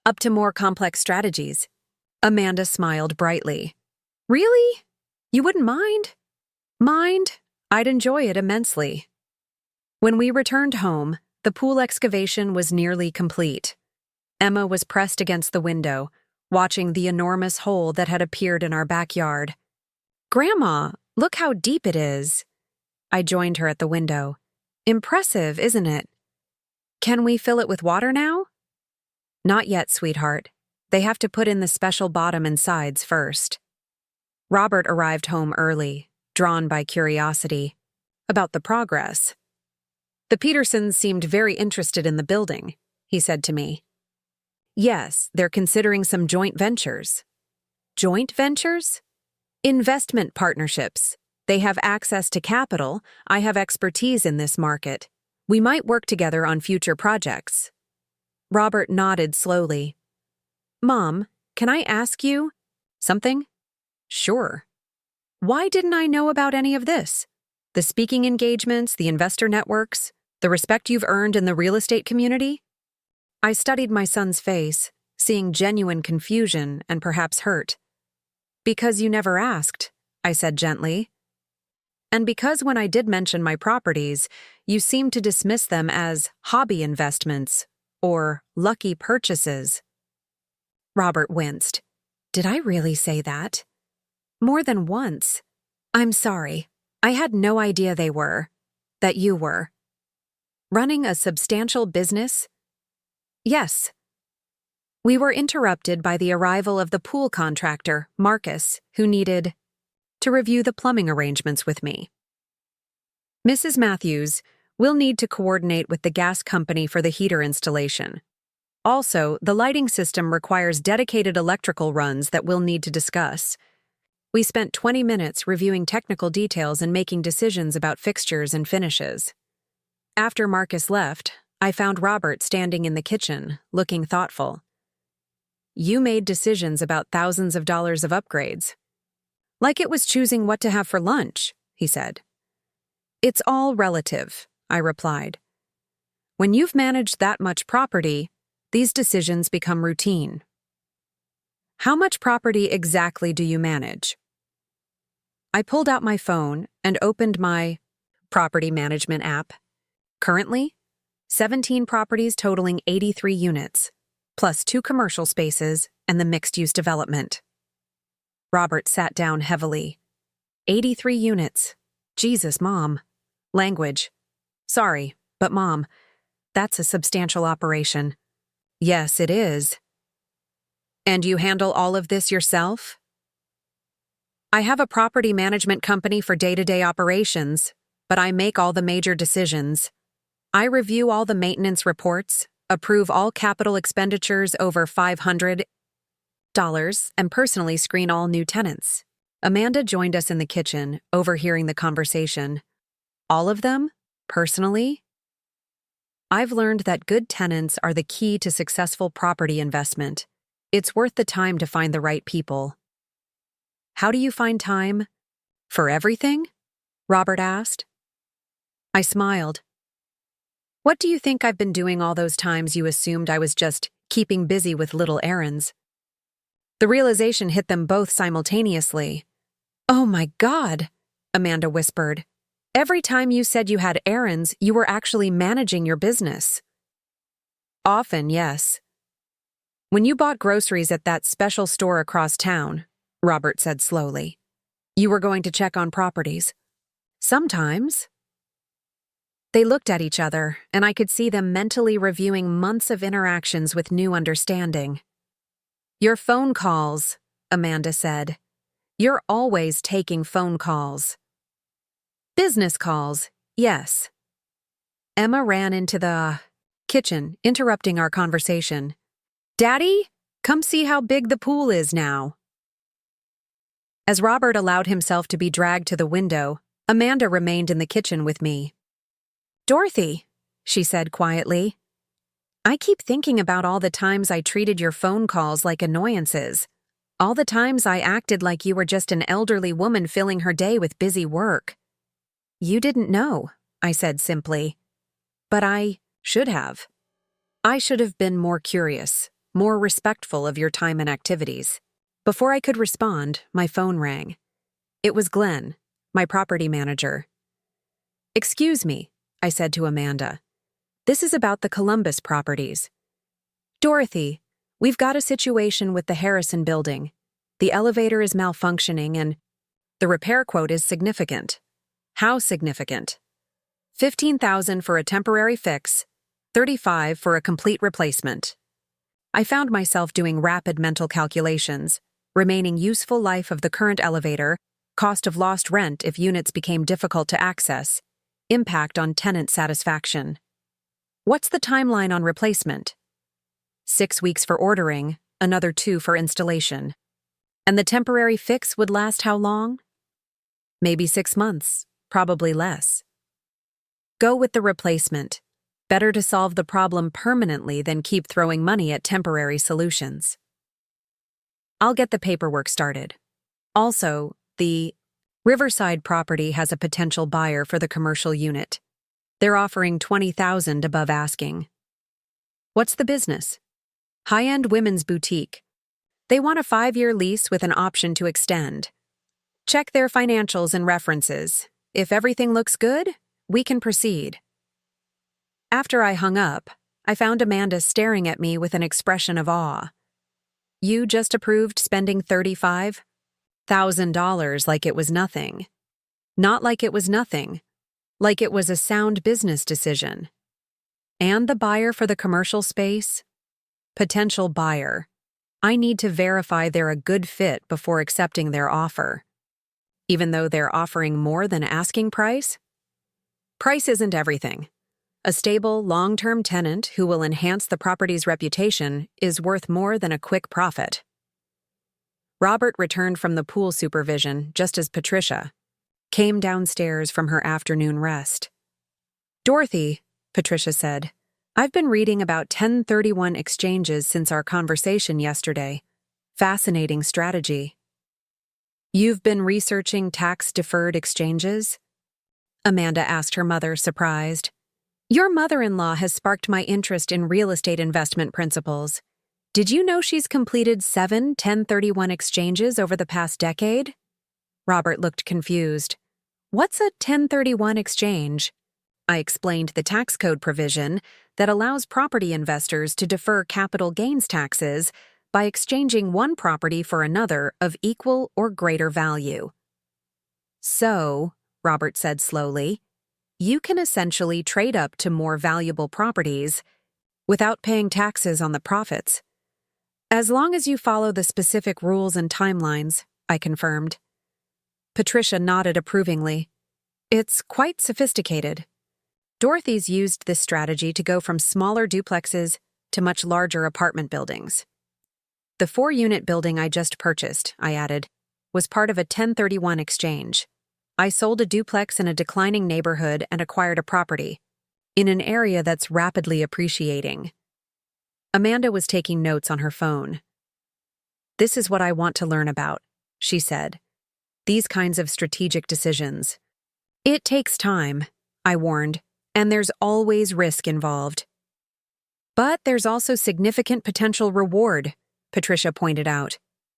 up to more complex strategies. Amanda smiled brightly. Really? You wouldn't mind? Mind? I'd enjoy it immensely. When we returned home, the pool excavation was nearly complete. Emma was pressed against the window, watching the enormous hole that had appeared in our backyard. Grandma, look how deep it is. I joined her at the window. Impressive, isn't it? Can we fill it with water now? Not yet, sweetheart. They have to put in the special bottom and sides first. Robert arrived home early, drawn by curiosity about the progress. The Petersons seemed very interested in the building, he said to me. Yes, they're considering some joint ventures. Joint ventures? Investment partnerships. They have access to capital. I have expertise in this market. We might work together on future projects. Robert nodded slowly. Mom, can I ask you something? Sure. Why didn't I know about any of this? The speaking engagements, the investor networks, the respect you've earned in the real estate community? I studied my son's face, seeing genuine confusion and perhaps hurt. "Because you never asked," I said gently. "And because when I did mention my properties, you seemed to dismiss them as hobby investments or lucky purchases." Robert winced. "Did I really say that?" "More than once. I'm sorry. I had no idea that you were. Running a substantial business?" "Yes." We were interrupted by the arrival of the pool contractor, Marcus, who needed to review the plumbing arrangements with me. "Mrs. Matthews, we'll need to coordinate with the gas company for the heater installation. Also, the lighting system requires dedicated electrical runs that we'll need to discuss." We spent 20 minutes reviewing technical details and making decisions about fixtures and finishes. After Marcus left, I found Robert standing in the kitchen, looking thoughtful. "You made decisions about thousands of dollars of upgrades." "Like it was choosing what to have for lunch," he said. "It's all relative," I replied. "When you've managed that much property, these decisions become routine." "How much property exactly do you manage?" I pulled out my phone and opened my property management app. Currently, 17 properties totaling 83 units, plus 2 commercial spaces and the mixed-use development. Robert sat down heavily. 83 units. Jesus, Mom. Language. "Sorry, but Mom, that's a substantial operation." "Yes, it is." "And you handle all of this yourself?" "I have a property management company for day-to-day operations, but I make all the major decisions. I review all the maintenance reports, approve all capital expenditures over $500, and personally screen all new tenants." Amanda joined us in the kitchen, overhearing the conversation. "All of them? Personally?" "I've learned that good tenants are the key to successful property investment. It's worth the time to find the right people." "How do you find time? For everything?" Robert asked. I smiled. "What do you think I've been doing all those times you assumed I was just keeping busy with little errands?" The realization hit them both simultaneously. "Oh my God," Amanda whispered. "Every time you said you had errands, you were actually managing your business." "Often, yes. When you bought groceries at that special store across town," Robert said slowly, "you were going to check on properties." "Sometimes." They looked at each other, and I could see them mentally reviewing months of interactions with new understanding. "Your phone calls," Amanda said. "You're always taking phone calls." "Business calls, yes." Emma ran into the kitchen, interrupting our conversation. "Daddy, come see how big the pool is now." As Robert allowed himself to be dragged to the window, Amanda remained in the kitchen with me. "Dorothy," she said quietly, "I keep thinking about all the times I treated your phone calls like annoyances. All the times I acted like you were just an elderly woman filling her day with busy work." "You didn't know," I said simply. "But I should have. I should have been more curious, more respectful of your time and activities." Before I could respond, my phone rang. It was Glenn, my property manager. "Excuse me," I said to Amanda. "This is about the Columbus properties." "Dorothy, we've got a situation with the Harrison building. The elevator is malfunctioning and the repair quote is significant." "How significant?" $15,000 for a temporary fix, $35,000 for a complete replacement. I found myself doing rapid mental calculations, remaining useful life of the current elevator, cost of lost rent if units became difficult to access, impact on tenant satisfaction. "What's the timeline on replacement?" 6 weeks for ordering, another 2 for installation. "And the temporary fix would last how long?" "Maybe 6 months, probably less." "Go with the replacement. Better to solve the problem permanently than keep throwing money at temporary solutions." "I'll get the paperwork started. Also, the Riverside property has a potential buyer for the commercial unit. They're offering $20,000 above asking." What's the business? High-end women's boutique. They want a 5-year lease with an option to extend. Check their financials and references. If everything looks good, we can proceed. After I hung up, I found Amanda staring at me with an expression of awe. You just approved spending $35,000 like it was nothing. Not like it was nothing, like it was a sound business decision. And the buyer for the commercial space? Potential buyer. I need to verify they're a good fit before accepting their offer. Even though they're offering more than asking price? Price isn't everything. A stable, long-term tenant who will enhance the property's reputation is worth more than a quick profit. Robert returned from the pool supervision just as Patricia came downstairs from her afternoon rest. Dorothy, Patricia said, I've been reading about 1031 exchanges since our conversation yesterday. Fascinating strategy. You've been researching tax-deferred exchanges? Amanda asked her mother, surprised. Your mother-in-law has sparked my interest in real estate investment principles. Did you know she's completed 7 1031 exchanges over the past decade? Robert looked confused. What's a 1031 exchange? I explained the tax code provision that allows property investors to defer capital gains taxes by exchanging one property for another of equal or greater value. So, Robert said slowly, you can essentially trade up to more valuable properties without paying taxes on the profits. As long as you follow the specific rules and timelines, I confirmed. Patricia nodded approvingly. It's quite sophisticated. Dorothy's used this strategy to go from smaller duplexes to much larger apartment buildings. The 4-unit building I just purchased, I added, was part of a 1031 exchange. I sold a duplex in a declining neighborhood and acquired a property in an area that's rapidly appreciating. Amanda was taking notes on her phone. This is what I want to learn about, she said. These kinds of strategic decisions. It takes time, I warned, and there's always risk involved. But there's also significant potential reward, Patricia pointed out.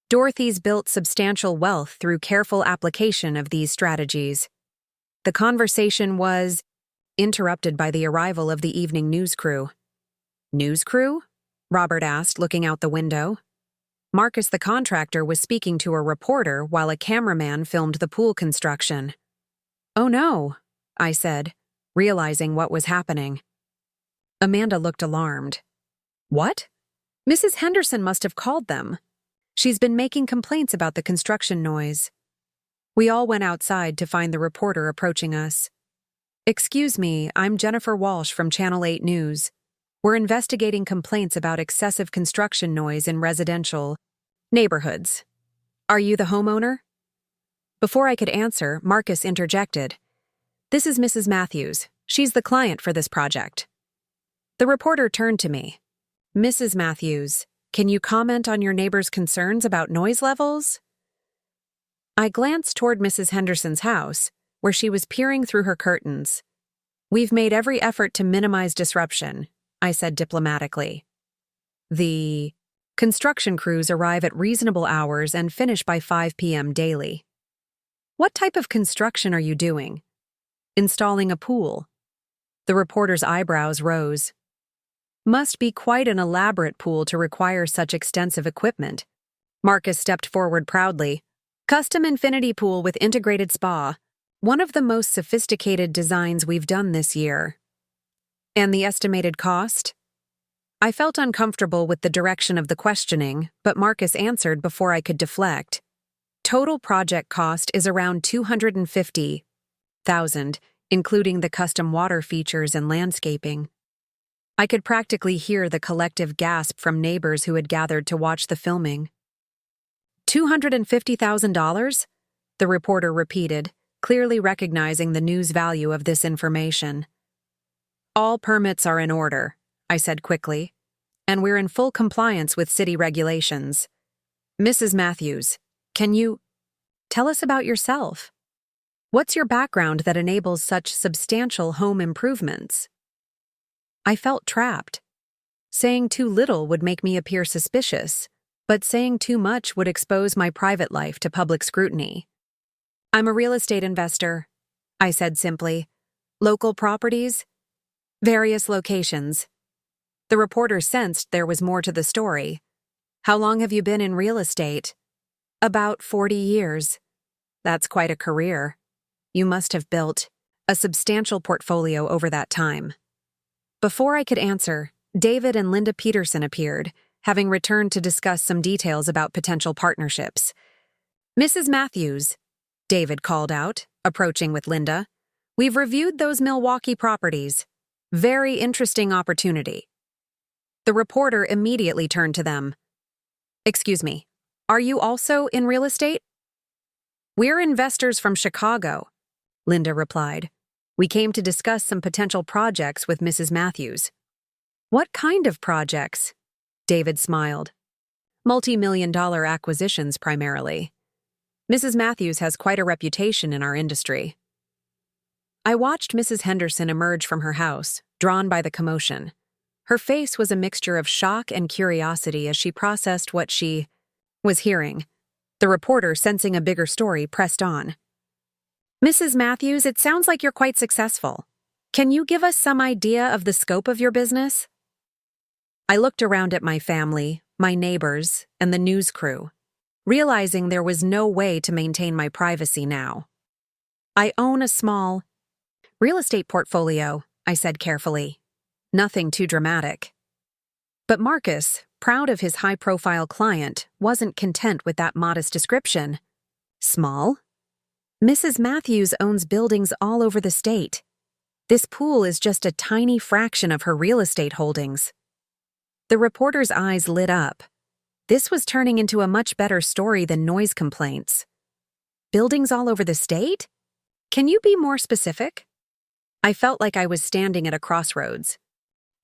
Dorothy's built substantial wealth through careful application of these strategies. The conversation was interrupted by the arrival of the evening news crew. News crew? Robert asked, looking out the window. Marcus the contractor was speaking to a reporter while a cameraman filmed the pool construction. Oh no, I said, realizing what was happening. Amanda looked alarmed. What? Mrs. Henderson must have called them. She's been making complaints about the construction noise. We all went outside to find the reporter approaching us. Excuse me, I'm Jennifer Walsh from Channel 8 News. We're investigating complaints about excessive construction noise in residential neighborhoods. Are you the homeowner? Before I could answer, Marcus interjected. This is Mrs. Matthews. She's the client for this project. The reporter turned to me. Mrs. Matthews, can you comment on your neighbor's concerns about noise levels? I glanced toward Mrs. Henderson's house, where she was peering through her curtains. We've made every effort to minimize disruption, I said diplomatically. The construction crews arrive at reasonable hours and finish by 5 p.m. daily. What type of construction are you doing? Installing a pool. The reporter's eyebrows rose. Must be quite an elaborate pool to require such extensive equipment. Marcus stepped forward proudly. Custom infinity pool with integrated spa. One of the most sophisticated designs we've done this year. And the estimated cost? I felt uncomfortable with the direction of the questioning, but Marcus answered before I could deflect. Total project cost is around $250,000, including the custom water features and landscaping. I could practically hear the collective gasp from neighbors who had gathered to watch the filming. $250,000? The reporter repeated, clearly recognizing the news value of this information. All permits are in order, I said quickly, and we're in full compliance with city regulations. Mrs. Matthews, can you tell us about yourself? What's your background that enables such substantial home improvements? I felt trapped. Saying too little would make me appear suspicious, but saying too much would expose my private life to public scrutiny. I'm a real estate investor, I said simply. Local properties? Various locations. The reporter sensed there was more to the story. How long have you been in real estate? About 40 years. That's quite a career. You must have built a substantial portfolio over that time. Before I could answer, David and Linda Peterson appeared, having returned to discuss some details about potential partnerships. Mrs. Matthews, David called out, approaching with Linda. We've reviewed those Milwaukee properties. Very interesting opportunity. The reporter immediately turned to them. Excuse me, are you also in real estate? We're investors from Chicago, Linda replied. We came to discuss some potential projects with Mrs. Matthews. What kind of projects? David smiled. Multi-million-dollar acquisitions primarily. Mrs. Matthews has quite a reputation in our industry. I watched Mrs. Henderson emerge from her house, drawn by the commotion. Her face was a mixture of shock and curiosity as she processed what she was hearing. The reporter, sensing a bigger story, pressed on. Mrs. Matthews, it sounds like you're quite successful. Can you give us some idea of the scope of your business? I looked around at my family, my neighbors, and the news crew, realizing there was no way to maintain my privacy now. I own a small real estate portfolio, I said carefully. Nothing too dramatic. But Marcus, proud of his high-profile client, wasn't content with that modest description. Small? Mrs. Matthews owns buildings all over the state. This pool is just a tiny fraction of her real estate holdings. The reporter's eyes lit up. This was turning into a much better story than noise complaints. Buildings all over the state? Can you be more specific? I felt like I was standing at a crossroads.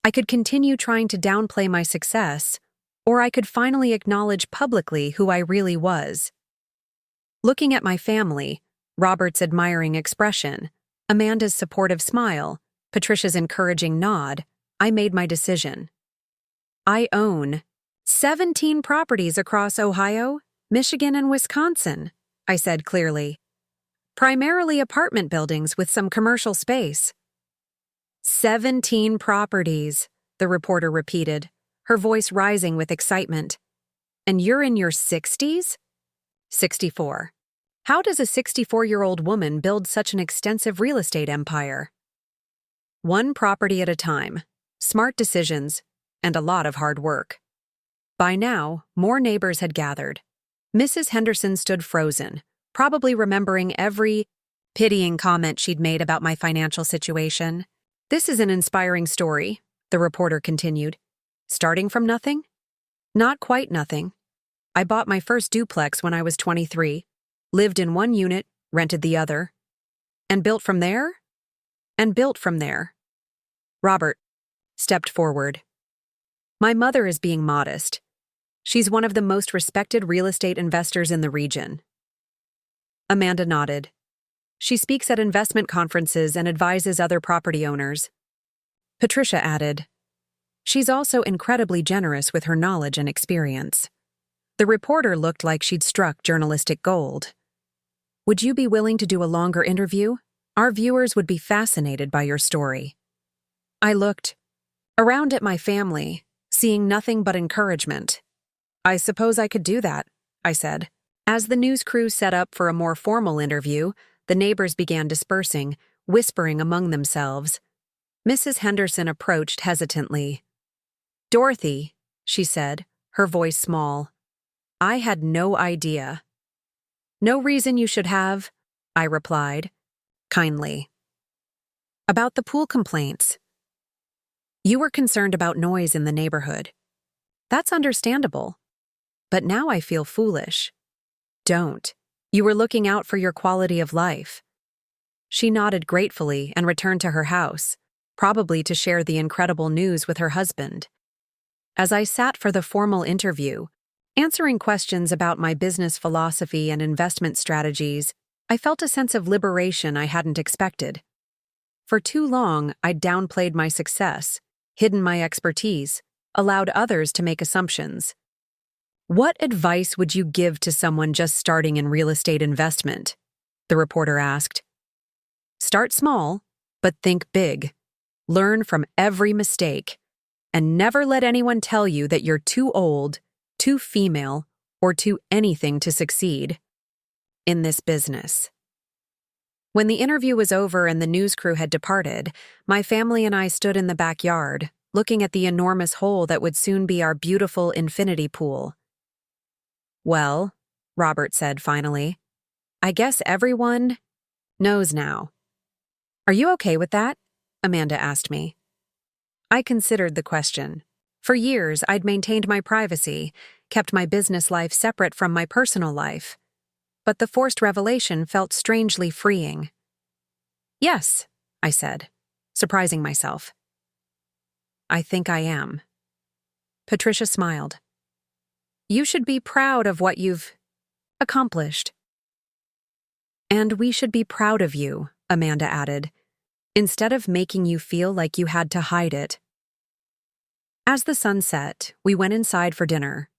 I could continue trying to downplay my success, or I could finally acknowledge publicly who I really was. Looking at my family, Robert's admiring expression, Amanda's supportive smile, Patricia's encouraging nod, I made my decision. I own 17 properties across Ohio, Michigan, and Wisconsin, I said clearly. Primarily apartment buildings with some commercial space. 17 properties, the reporter repeated, her voice rising with excitement. And you're in your 60s? 64. How does a 64-year-old woman build such an extensive real estate empire? One property at a time, smart decisions, and a lot of hard work. By now, more neighbors had gathered. Mrs. Henderson stood frozen, probably remembering every pitying comment she'd made about my financial situation. This is an inspiring story, the reporter continued. Starting from nothing? Not quite nothing. I bought my first duplex when I was 23, lived in one unit, rented the other. And built from there? And built from there. Robert stepped forward. My mother is being modest. She's one of the most respected real estate investors in the region. Amanda nodded. She speaks at investment conferences and advises other property owners. Patricia added, she's also incredibly generous with her knowledge and experience. The reporter looked like she'd struck journalistic gold. Would you be willing to do a longer interview? Our viewers would be fascinated by your story. I looked around at my family, seeing nothing but encouragement. I suppose I could do that, I said. As the news crew set up for a more formal interview, the neighbors began dispersing, whispering among themselves. Mrs. Henderson approached hesitantly. Dorothy, she said, her voice small. I had no idea. No reason you should have, I replied, kindly. About the pool complaints. You were concerned about noise in the neighborhood. That's understandable. But now I feel foolish. Don't. You were looking out for your quality of life. She nodded gratefully and returned to her house, probably to share the incredible news with her husband. As I sat for the formal interview, answering questions about my business philosophy and investment strategies, I felt a sense of liberation I hadn't expected. For too long, I'd downplayed my success, hidden my expertise, allowed others to make assumptions. "What advice would you give to someone just starting in real estate investment?" the reporter asked. "Start small, but think big. Learn from every mistake. And never let anyone tell you that you're too old, too female, or too anything to succeed in this business." When the interview was over and the news crew had departed, my family and I stood in the backyard, looking at the enormous hole that would soon be our beautiful infinity pool. "Well," Robert said finally, "I guess everyone knows now." "Are you okay with that?" Amanda asked me. I considered the question. For years, I'd maintained my privacy, kept my business life separate from my personal life. But the forced revelation felt strangely freeing. "Yes," I said, surprising myself. "I think I am." Patricia smiled. "You should be proud of what you've accomplished." "And we should be proud of you," Amanda added, "instead of making you feel like you had to hide it." As the sun set, we went inside for dinner.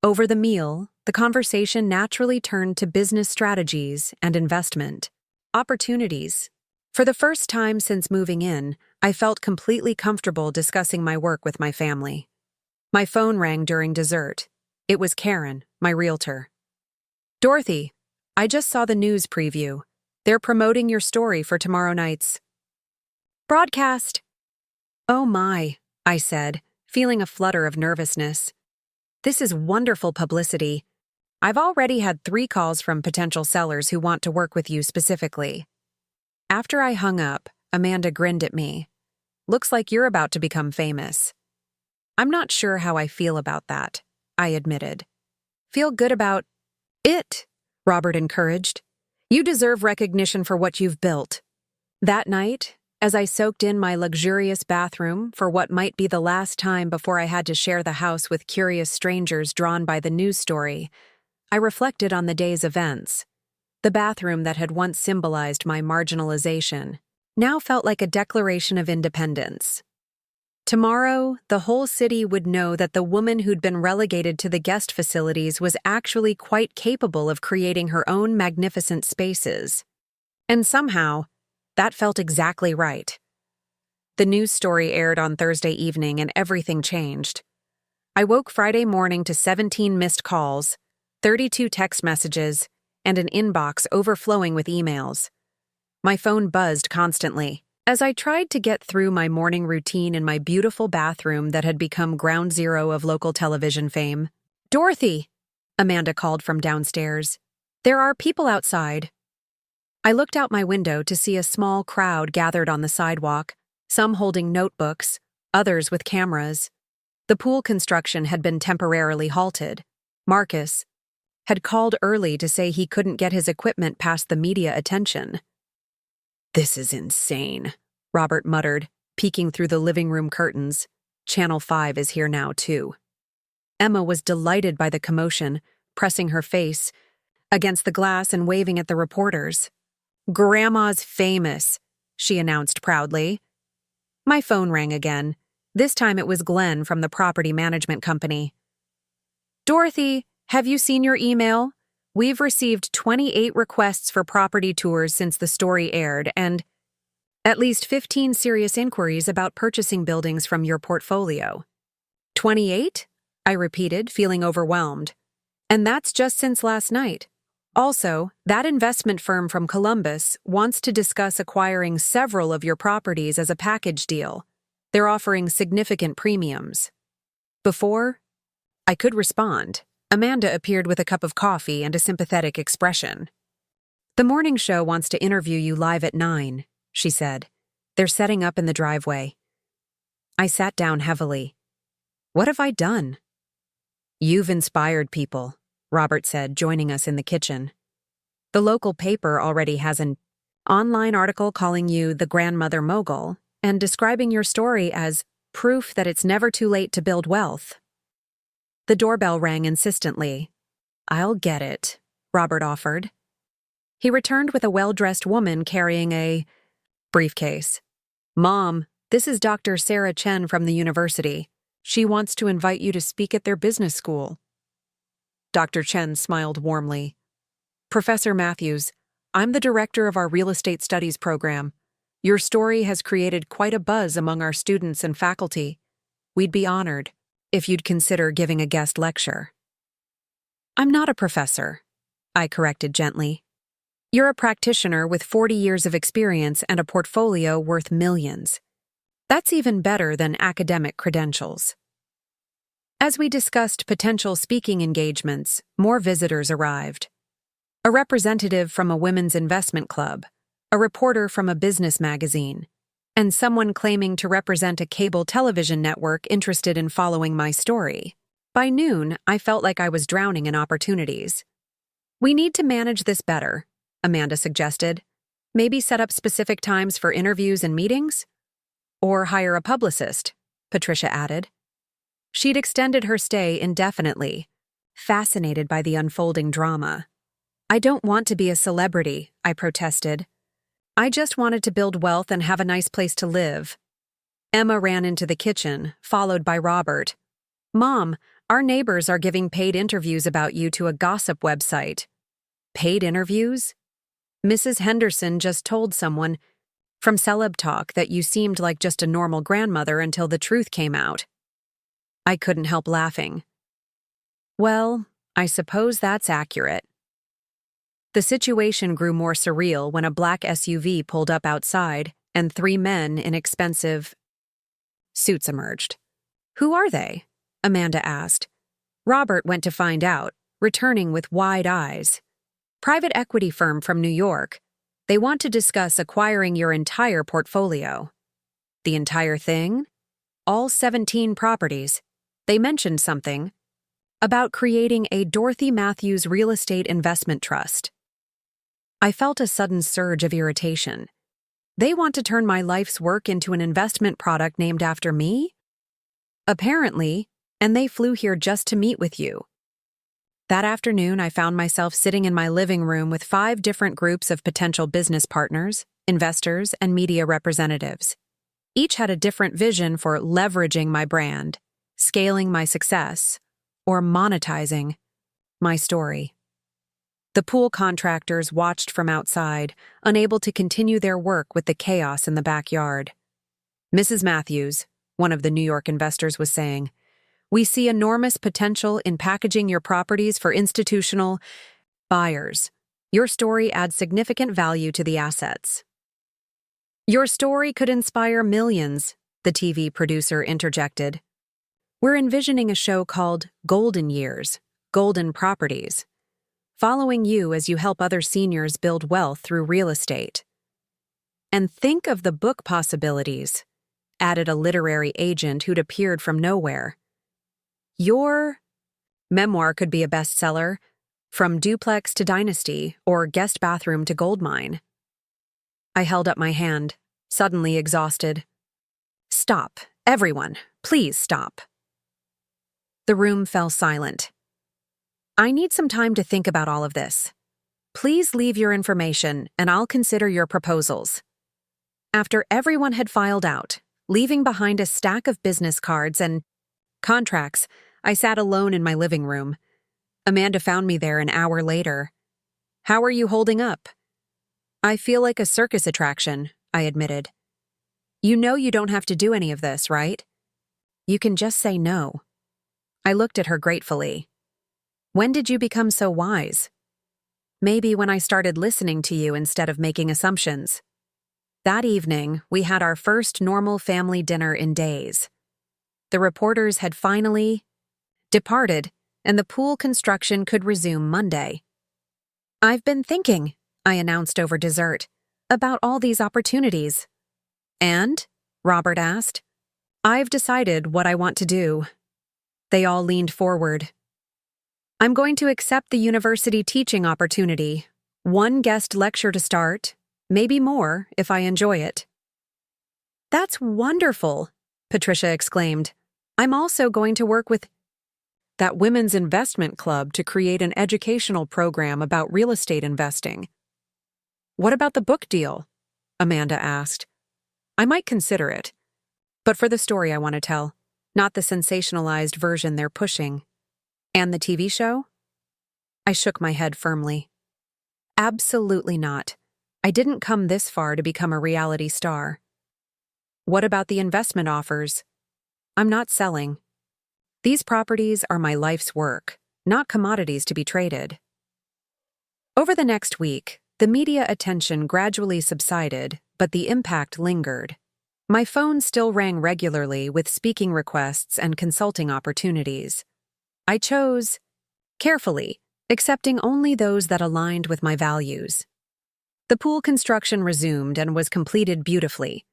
Over the meal, the conversation naturally turned to business strategies and investment opportunities. For the first time since moving in, I felt completely comfortable discussing my work with my family. My phone rang during dessert. It was Karen, my realtor. "Dorothy, I just saw the news preview. They're promoting your story for tomorrow night's broadcast." "Oh my," I said, feeling a flutter of nervousness. "This is wonderful publicity. I've already had 3 calls from potential sellers who want to work with you specifically." After I hung up, Amanda grinned at me. "Looks like you're about to become famous." "I'm not sure how I feel about that," I admitted. "Feel good about it," Robert encouraged. "You deserve recognition for what you've built." That night, as I soaked in my luxurious bathroom for what might be the last time before I had to share the house with curious strangers drawn by the news story, I reflected on the day's events. The bathroom that had once symbolized my marginalization now felt like a declaration of independence. Tomorrow, the whole city would know that the woman who'd been relegated to the guest facilities was actually quite capable of creating her own magnificent spaces. And somehow, that felt exactly right. The news story aired on Thursday evening and everything changed. I woke Friday morning to 17 missed calls, 32 text messages, and an inbox overflowing with emails. My phone buzzed constantly. As I tried to get through my morning routine in my beautiful bathroom that had become ground zero of local television fame. "Dorothy," Amanda called from downstairs. "There are people outside." I looked out my window to see a small crowd gathered on the sidewalk, some holding notebooks, others with cameras. The pool construction had been temporarily halted. Marcus had called early to say he couldn't get his equipment past the media attention. "This is insane," Robert muttered, peeking through the living room curtains. "Channel 5 is here now, too." Emma was delighted by the commotion, pressing her face against the glass and waving at the reporters. "Grandma's famous," she announced proudly. My phone rang again. This time it was Glenn from the property management company. "Dorothy, have you seen your email? We've received 28 requests for property tours since the story aired and at least 15 serious inquiries about purchasing buildings from your portfolio." 28? I repeated, feeling overwhelmed. "And that's just since last night. Also, that investment firm from Columbus wants to discuss acquiring several of your properties as a package deal. They're offering significant premiums." Before I could respond, Amanda appeared with a cup of coffee and a sympathetic expression. "The morning show wants to interview you live at 9, she said. "They're setting up in the driveway." I sat down heavily. What have I done? "You've inspired people," Robert said, joining us in the kitchen. "The local paper already has an online article calling you the grandmother mogul and describing your story as proof that it's never too late to build wealth." The doorbell rang insistently. "I'll get it," Robert offered. He returned with a well-dressed woman carrying a briefcase. "Mom, this is Dr. Sarah Chen from the university. She wants to invite you to speak at their business school. Dr. Chen smiled warmly. Professor Matthews, I'm the director of our real estate studies program. Your story has created quite a buzz among our students and faculty. We'd be honored if you'd consider giving a guest lecture. I'm not a professor, I corrected gently. You're a practitioner with 40 years of experience and a portfolio worth millions. That's even better than academic credentials. As we discussed potential speaking engagements, more visitors arrived. A representative from a women's investment club, a reporter from a business magazine, and someone claiming to represent a cable television network interested in following my story. By noon, I felt like I was drowning in opportunities. We need to manage this better, Amanda suggested. Maybe set up specific times for interviews and meetings? Or hire a publicist, Patricia added. She'd extended her stay indefinitely, fascinated by the unfolding drama. I don't want to be a celebrity, I protested. I just wanted to build wealth and have a nice place to live. Emma ran into the kitchen, followed by Robert. Mom, our neighbors are giving paid interviews about you to a gossip website. Paid interviews? Mrs. Henderson just told someone from Celeb Talk that you seemed like just a normal grandmother until the truth came out. I couldn't help laughing. Well, I suppose that's accurate. The situation grew more surreal when a black SUV pulled up outside and 3 men in expensive suits emerged. Who are they? Amanda asked. Robert went to find out, returning with wide eyes. Private equity firm from New York. They want to discuss acquiring your entire portfolio. The entire thing? All 17 properties. They mentioned something about creating a Dorothy Matthews real estate investment trust. I felt a sudden surge of irritation. They want to turn my life's work into an investment product named after me? Apparently, and they flew here just to meet with you. That afternoon, I found myself sitting in my living room with 5 different groups of potential business partners, investors, and media representatives. Each had a different vision for leveraging my brand, scaling my success, or monetizing my story. The pool contractors watched from outside, unable to continue their work with the chaos in the backyard. Mrs. Matthews, one of the New York investors, was saying, "We see enormous potential in packaging your properties for institutional buyers. Your story adds significant value to the assets." Your story could inspire millions, the TV producer interjected. We're envisioning a show called Golden Years, Golden Properties, following you as you help other seniors build wealth through real estate. And think of the book possibilities, added a literary agent who'd appeared from nowhere. Your memoir could be a bestseller, from Duplex to Dynasty or Guest Bathroom to Goldmine. I held up my hand, suddenly exhausted. Stop, everyone, please stop. The room fell silent. I need some time to think about all of this. Please leave your information and I'll consider your proposals. After everyone had filed out, leaving behind a stack of business cards and contracts, I sat alone in my living room. Amanda found me there an hour later. How are you holding up? I feel like a circus attraction, I admitted. You know you don't have to do any of this, right? You can just say no. I looked at her gratefully. When did you become so wise? Maybe when I started listening to you instead of making assumptions. That evening, we had our first normal family dinner in days. The reporters had finally departed, and the pool construction could resume Monday. I've been thinking, I announced over dessert, about all these opportunities. And? Robert asked. I've decided what I want to do. They all leaned forward. I'm going to accept the university teaching opportunity. 1 guest lecture to start, maybe more if I enjoy it. That's wonderful, Patricia exclaimed. I'm also going to work with that women's investment club to create an educational program about real estate investing. What about the book deal? Amanda asked. I might consider it, but for the story I want to tell, not the sensationalized version they're pushing. And the TV show? I shook my head firmly. Absolutely not. I didn't come this far to become a reality star. What about the investment offers? I'm not selling. These properties are my life's work, not commodities to be traded. Over the next week, the media attention gradually subsided, but the impact lingered. My phone still rang regularly with speaking requests and consulting opportunities. I chose carefully, accepting only those that aligned with my values. The pool construction resumed and was completed beautifully.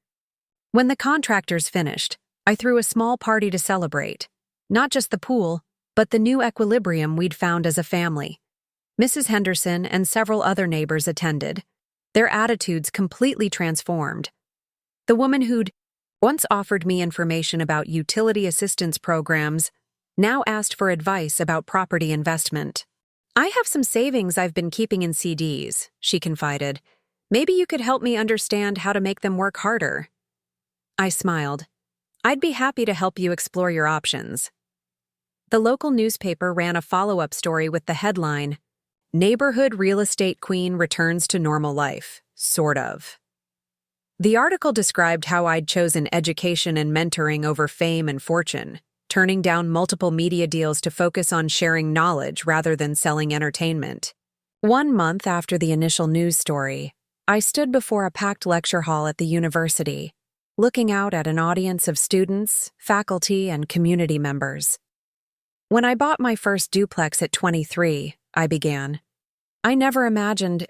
When the contractors finished, I threw a small party to celebrate. Not just the pool, but the new equilibrium we'd found as a family. Mrs. Henderson and several other neighbors attended, their attitudes completely transformed. The woman who'd once offered me information about utility assistance programs now asked for advice about property investment. I have some savings I've been keeping in CDs, she confided. Maybe you could help me understand how to make them work harder. I smiled. I'd be happy to help you explore your options. The local newspaper ran a follow-up story with the headline, "Neighborhood Real Estate Queen Returns to Normal Life, Sort of." The article described how I'd chosen education and mentoring over fame and fortune, turning down multiple media deals to focus on sharing knowledge rather than selling entertainment. 1 month after the initial news story, I stood before a packed lecture hall at the university, looking out at an audience of students, faculty, and community members. When I bought my first duplex at 23, I began. I never imagined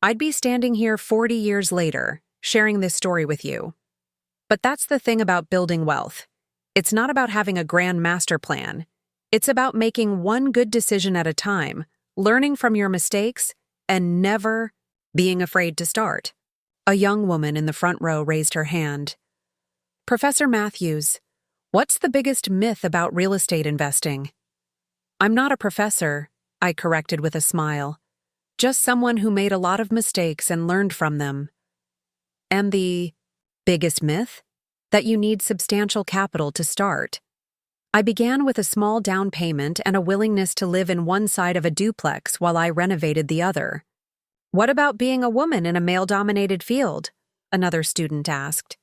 I'd be standing here 40 years later, sharing this story with you. But that's the thing about building wealth. It's not about having a grand master plan. It's about making one good decision at a time, learning from your mistakes, and never being afraid to start. A young woman in the front row raised her hand. Professor Matthews, what's the biggest myth about real estate investing? I'm not a professor, I corrected with a smile. Just someone who made a lot of mistakes and learned from them. And the biggest myth? That you need substantial capital to start. I began with a small down payment and a willingness to live in one side of a duplex while I renovated the other. What about being a woman in a male-dominated field? Another student asked.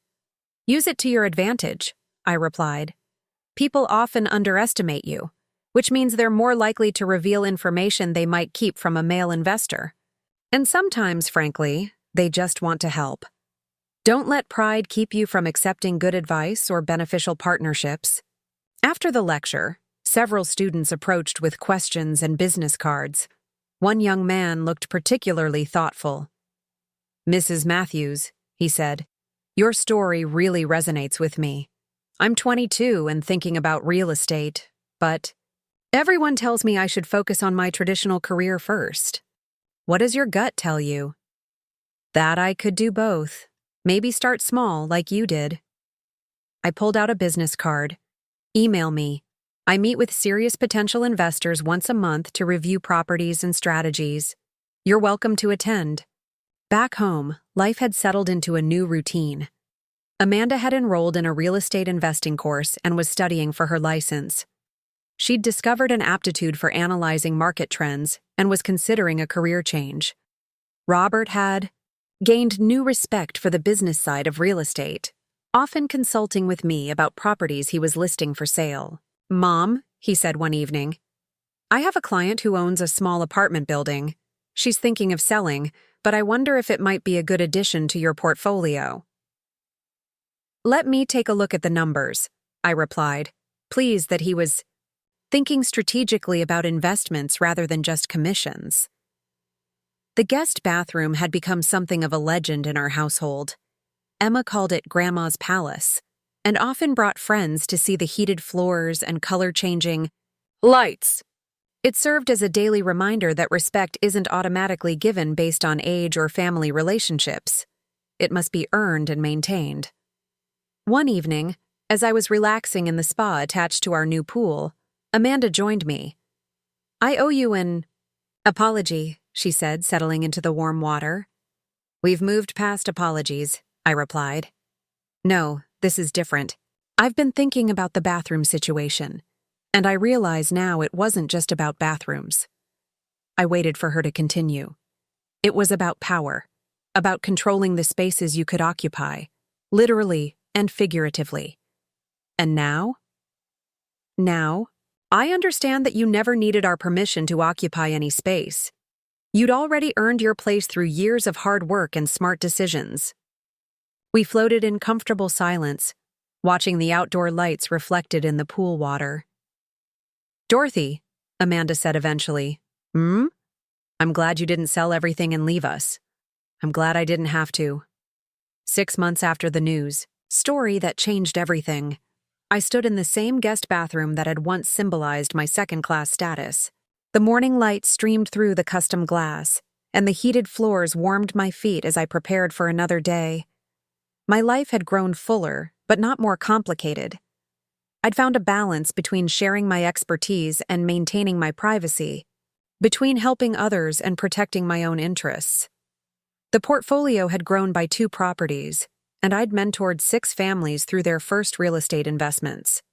Use it to your advantage, I replied. People often underestimate you, which means they're more likely to reveal information they might keep from a male investor. And sometimes, frankly, they just want to help. Don't let pride keep you from accepting good advice or beneficial partnerships. After the lecture, several students approached with questions and business cards. One young man looked particularly thoughtful. Mrs. Matthews, he said, your story really resonates with me. I'm 22 and thinking about real estate, but everyone tells me I should focus on my traditional career first. What does your gut tell you? That I could do both. Maybe start small like you did. I pulled out a business card. Email me. I meet with serious potential investors once a month to review properties and strategies. You're welcome to attend. Back home, life had settled into a new routine. Amanda had enrolled in a real estate investing course and was studying for her license. She'd discovered an aptitude for analyzing market trends and was considering a career change. Robert had gained new respect for the business side of real estate, often consulting with me about properties he was listing for sale. Mom, he said one evening, I have a client who owns a small apartment building. She's thinking of selling, but I wonder if it might be a good addition to your portfolio. Let me take a look at the numbers, I replied, pleased that he was thinking strategically about investments rather than just commissions. The guest bathroom had become something of a legend in our household. Emma called it Grandma's Palace, and often brought friends to see the heated floors and color-changing lights. It served as a daily reminder that respect isn't automatically given based on age or family relationships. It must be earned and maintained. One evening, as I was relaxing in the spa attached to our new pool, Amanda joined me. I owe you an apology, she said, settling into the warm water. We've moved past apologies, I replied. No, this is different. I've been thinking about the bathroom situation, and I realize now it wasn't just about bathrooms. I waited for her to continue. It was about power, about controlling the spaces you could occupy, literally and figuratively. And now? Now, I understand that you never needed our permission to occupy any space. You'd already earned your place through years of hard work and smart decisions. We floated in comfortable silence, watching the outdoor lights reflected in the pool water. "Dorothy," Amanda said eventually, I'm glad you didn't sell everything and leave us. I'm glad I didn't have to." 6 months after the news, story that changed everything, I stood in the same guest bathroom that had once symbolized my second-class status. The morning light streamed through the custom glass, and the heated floors warmed my feet as I prepared for another day. My life had grown fuller, but not more complicated. I'd found a balance between sharing my expertise and maintaining my privacy, between helping others and protecting my own interests. The portfolio had grown by 2 properties, and I'd mentored 6 families through their first real estate investments.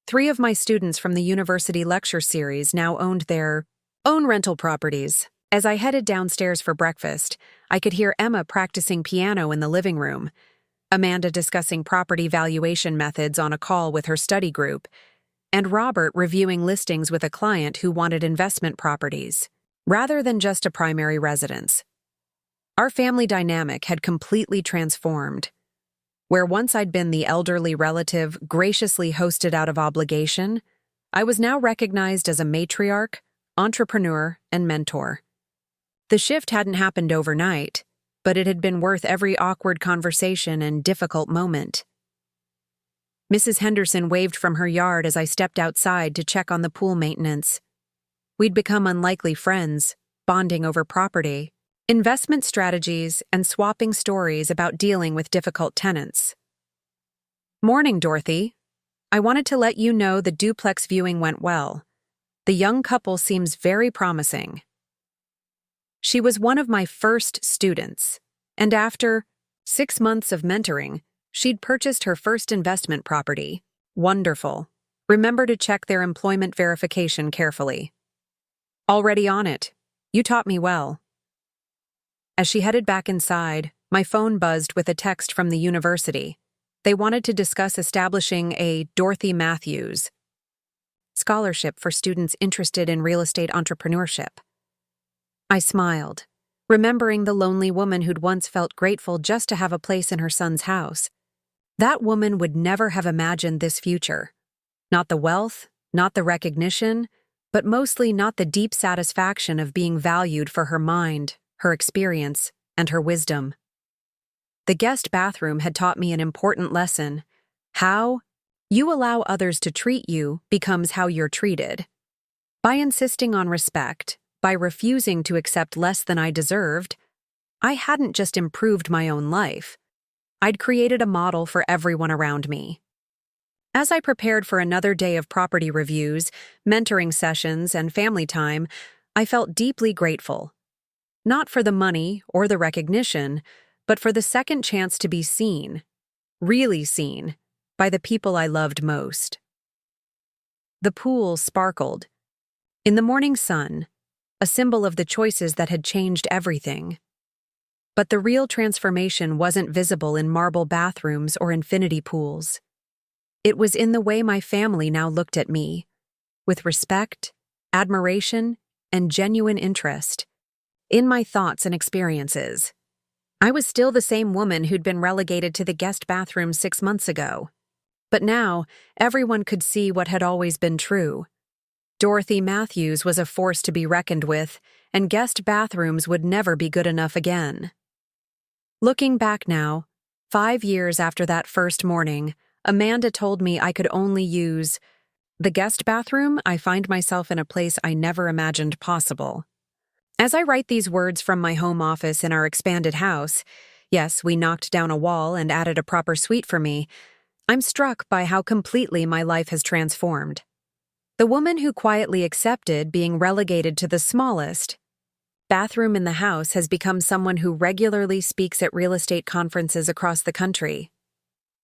3 of my students from the university lecture series now owned their own rental properties. As I headed downstairs for breakfast, I could hear Emma practicing piano in the living room, Amanda discussing property valuation methods on a call with her study group, and Robert reviewing listings with a client who wanted investment properties, rather than just a primary residence. Our family dynamic had completely transformed. Where once I'd been the elderly relative graciously hosted out of obligation, I was now recognized as a matriarch, entrepreneur, and mentor. The shift hadn't happened overnight, but it had been worth every awkward conversation and difficult moment. Mrs. Henderson waved from her yard as I stepped outside to check on the pool maintenance. We'd become unlikely friends, bonding over property, investment strategies, and swapping stories about dealing with difficult tenants. "Morning, Dorothy. I wanted to let you know the duplex viewing went well. The young couple seems very promising." She was one of my first students, and after 6 months of mentoring, she'd purchased her first investment property. Wonderful. Remember to check their employment verification carefully. "Already on it. You taught me well." As she headed back inside, my phone buzzed with a text from the university. They wanted to discuss establishing a Dorothy Matthews scholarship for students interested in real estate entrepreneurship. I smiled, remembering the lonely woman who'd once felt grateful just to have a place in her son's house. That woman would never have imagined this future. Not the wealth, not the recognition, but mostly not the deep satisfaction of being valued for her mind, her experience, and her wisdom. The guest bathroom had taught me an important lesson. How you allow others to treat you becomes how you're treated. By insisting on respect, by refusing to accept less than I deserved, I hadn't just improved my own life. I'd created a model for everyone around me. As I prepared for another day of property reviews, mentoring sessions, and family time, I felt deeply grateful. Not for the money or the recognition, but for the second chance to be seen, really seen, by the people I loved most. The pool sparkled. In the morning sun, a symbol of the choices that had changed everything. But the real transformation wasn't visible in marble bathrooms or infinity pools. It was in the way my family now looked at me, with respect, admiration, and genuine interest, in my thoughts and experiences. I was still the same woman who'd been relegated to the guest bathroom 6 months ago. But now, everyone could see what had always been true. Dorothy Matthews was a force to be reckoned with, and guest bathrooms would never be good enough again. Looking back now, 5 years after that first morning, Amanda told me I could only use the guest bathroom. I find myself in a place I never imagined possible. As I write these words from my home office in our expanded house, yes, we knocked down a wall and added a proper suite for me, I'm struck by how completely my life has transformed. The woman who quietly accepted being relegated to the smallest bathroom in the house has become someone who regularly speaks at real estate conferences across the country.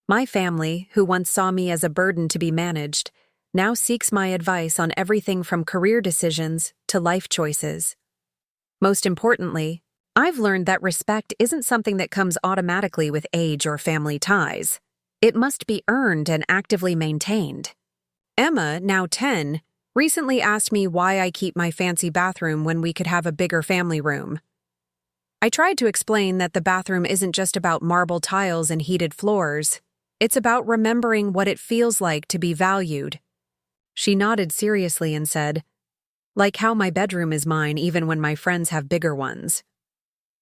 My family, who once saw me as a burden to be managed, now seeks my advice on everything from career decisions to life choices. Most importantly, I've learned that respect isn't something that comes automatically with age or family ties. It must be earned and actively maintained. Emma, now 10, recently asked me why I keep my fancy bathroom when we could have a bigger family room. I tried to explain that the bathroom isn't just about marble tiles and heated floors. It's about remembering what it feels like to be valued. She nodded seriously and said, "Like how my bedroom is mine even when my friends have bigger ones."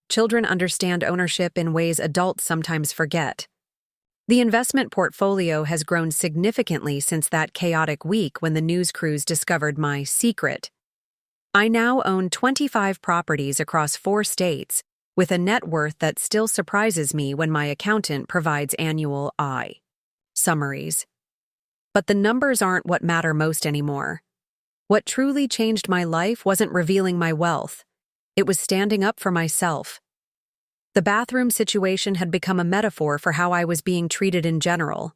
Children understand ownership in ways adults sometimes forget. The investment portfolio has grown significantly since that chaotic week when the news crews discovered my secret. I now own 25 properties across 4 states, with a net worth that still surprises me when my accountant provides annual summaries. But the numbers aren't what matter most anymore. What truly changed my life wasn't revealing my wealth. It was standing up for myself. The bathroom situation had become a metaphor for how I was being treated in general.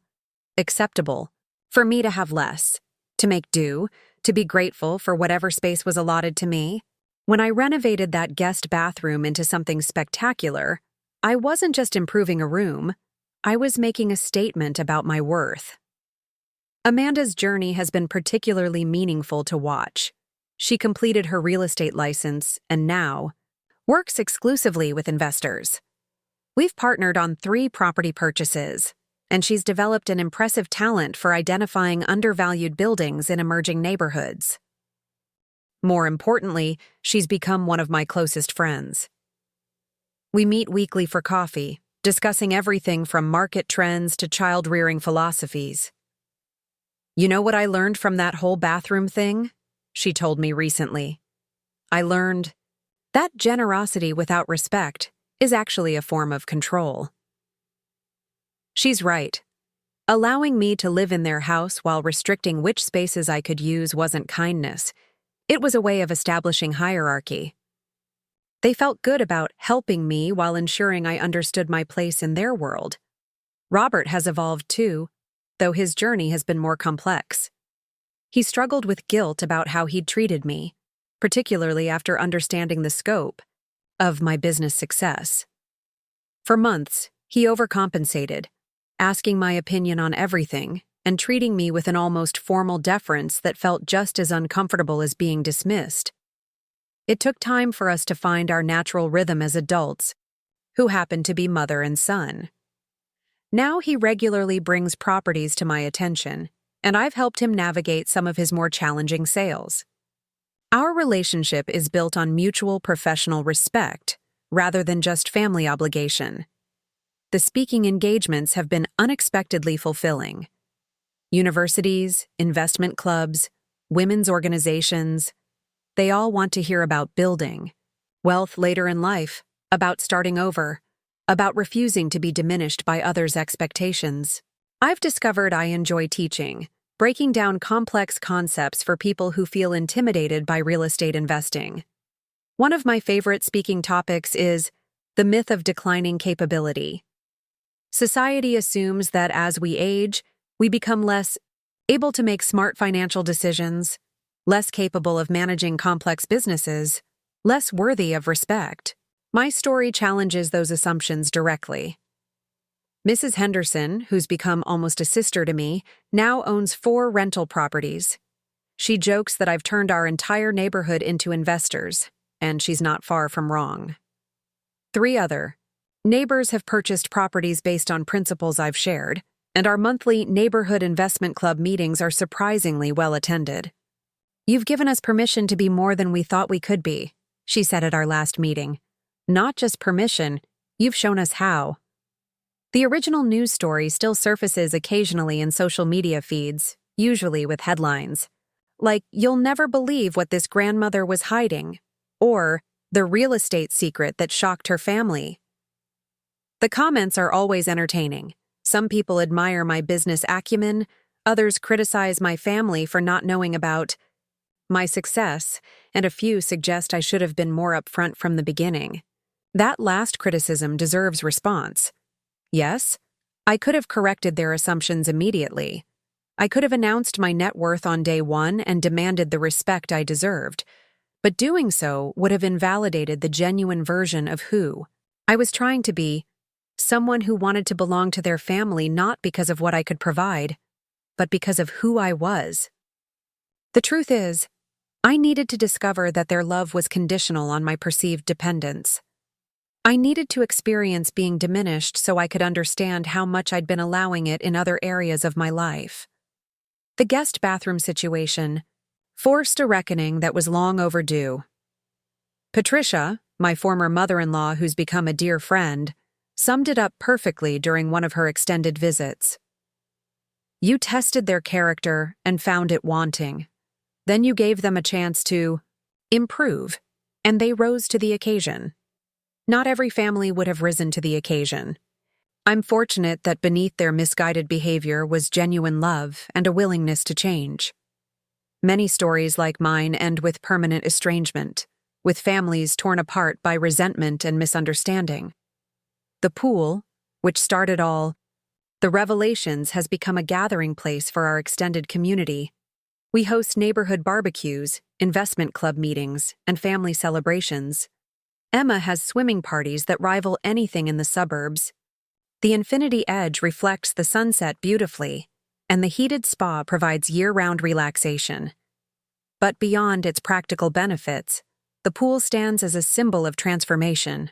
Acceptable. For me to have less. To make do. To be grateful for whatever space was allotted to me. When I renovated that guest bathroom into something spectacular, I wasn't just improving a room. I was making a statement about my worth. Amanda's journey has been particularly meaningful to watch. She completed her real estate license and now works exclusively with investors. We've partnered on 3 property purchases, and she's developed an impressive talent for identifying undervalued buildings in emerging neighborhoods. More importantly, she's become one of my closest friends. We meet weekly for coffee, discussing everything from market trends to child-rearing philosophies. "You know what I learned from that whole bathroom thing?" she told me recently. "I learned that generosity without respect is actually a form of control." She's right. Allowing me to live in their house while restricting which spaces I could use wasn't kindness. It was a way of establishing hierarchy. They felt good about helping me while ensuring I understood my place in their world. Robert has evolved too, though his journey has been more complex. He struggled with guilt about how he'd treated me, particularly after understanding the scope of my business success. For months, he overcompensated, asking my opinion on everything and treating me with an almost formal deference that felt just as uncomfortable as being dismissed. It took time for us to find our natural rhythm as adults, who happened to be mother and son. Now he regularly brings properties to my attention, and I've helped him navigate some of his more challenging sales. Our relationship is built on mutual professional respect, rather than just family obligation. The speaking engagements have been unexpectedly fulfilling. Universities, investment clubs, women's organizations, they all want to hear about building, wealth later in life, about starting over, about refusing to be diminished by others' expectations. I've discovered I enjoy teaching, breaking down complex concepts for people who feel intimidated by real estate investing. One of my favorite speaking topics is the myth of declining capability. Society assumes that as we age, we become less able to make smart financial decisions, less capable of managing complex businesses, less worthy of respect. My story challenges those assumptions directly. Mrs. Henderson, who's become almost a sister to me, now owns 4 rental properties. She jokes that I've turned our entire neighborhood into investors, and she's not far from wrong. 3 other neighbors have purchased properties based on principles I've shared, and our monthly neighborhood investment club meetings are surprisingly well attended. "You've given us permission to be more than we thought we could be," she said at our last meeting. "Not just permission, you've shown us how." The original news story still surfaces occasionally in social media feeds, usually with headlines like, "You'll never believe what this grandmother was hiding," or "The real estate secret that shocked her family." The comments are always entertaining. Some people admire my business acumen, others criticize my family for not knowing about my success, and a few suggest I should have been more upfront from the beginning. That last criticism deserves response. Yes, I could have corrected their assumptions immediately. I could have announced my net worth on day one and demanded the respect I deserved, but doing so would have invalidated the genuine version of who I was trying to be, someone who wanted to belong to their family not because of what I could provide, but because of who I was. The truth is, I needed to discover that their love was conditional on my perceived dependence. I needed to experience being diminished so I could understand how much I'd been allowing it in other areas of my life. The guest bathroom situation forced a reckoning that was long overdue. Patricia, my former mother-in-law who's become a dear friend, summed it up perfectly during one of her extended visits. You tested their character and found it wanting. Then you gave them a chance to improve, and they rose to the occasion. Not every family would have risen to the occasion. I'm fortunate that beneath their misguided behavior was genuine love and a willingness to change. Many stories like mine end with permanent estrangement, with families torn apart by resentment and misunderstanding. The pool, which started all the revelations, has become a gathering place for our extended community. We host neighborhood barbecues, investment club meetings, and family celebrations. Emma has swimming parties that rival anything in the suburbs. The infinity edge reflects the sunset beautifully, and the heated spa provides year-round relaxation. But beyond its practical benefits, the pool stands as a symbol of transformation.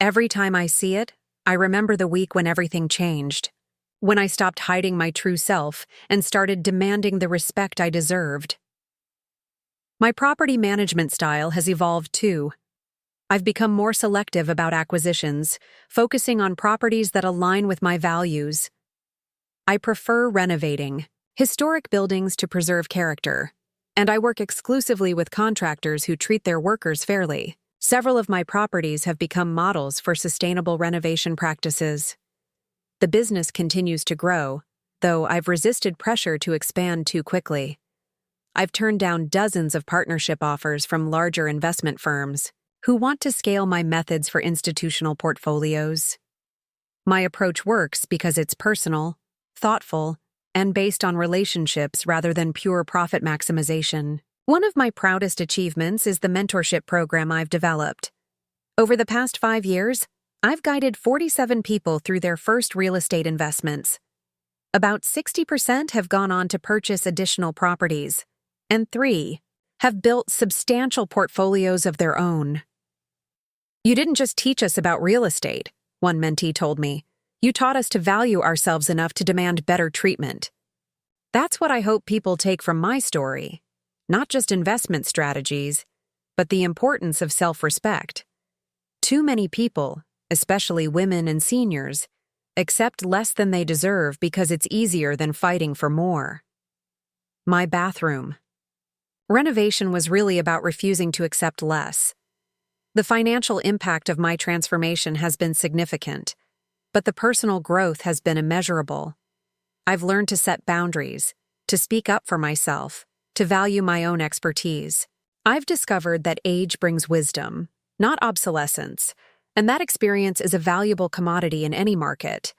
Every time I see it, I remember the week when everything changed, when I stopped hiding my true self and started demanding the respect I deserved. My property management style has evolved too. I've become more selective about acquisitions, focusing on properties that align with my values. I prefer renovating historic buildings to preserve character, and I work exclusively with contractors who treat their workers fairly. Several of my properties have become models for sustainable renovation practices. The business continues to grow, though I've resisted pressure to expand too quickly. I've turned down dozens of partnership offers from larger investment firms who want to scale my methods for institutional portfolios. My approach works because it's personal, thoughtful, and based on relationships rather than pure profit maximization. One of my proudest achievements is the mentorship program I've developed. Over the past 5 years, I've guided 47 people through their first real estate investments. About 60% have gone on to purchase additional properties, and 3 have built substantial portfolios of their own. You didn't just teach us about real estate, one mentee told me. You taught us to value ourselves enough to demand better treatment. That's what I hope people take from my story. Not just investment strategies, but the importance of self-respect. Too many people, especially women and seniors, accept less than they deserve because it's easier than fighting for more. My bathroom. Renovation was really about refusing to accept less. The financial impact of my transformation has been significant, but the personal growth has been immeasurable. I've learned to set boundaries, to speak up for myself, to value my own expertise. I've discovered that age brings wisdom, not obsolescence, and that experience is a valuable commodity in any market.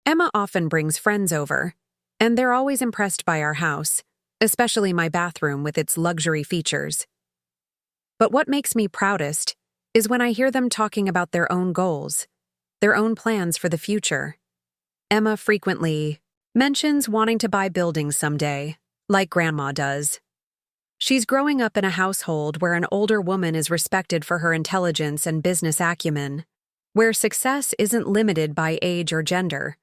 Emma often brings friends over, and they're always impressed by our house, especially my bathroom with its luxury features. But what makes me proudest is when I hear them talking about their own goals, their own plans for the future. Emma frequently mentions wanting to buy buildings someday, like Grandma does. She's growing up in a household where an older woman is respected for her intelligence and business acumen, where success isn't limited by age or gender.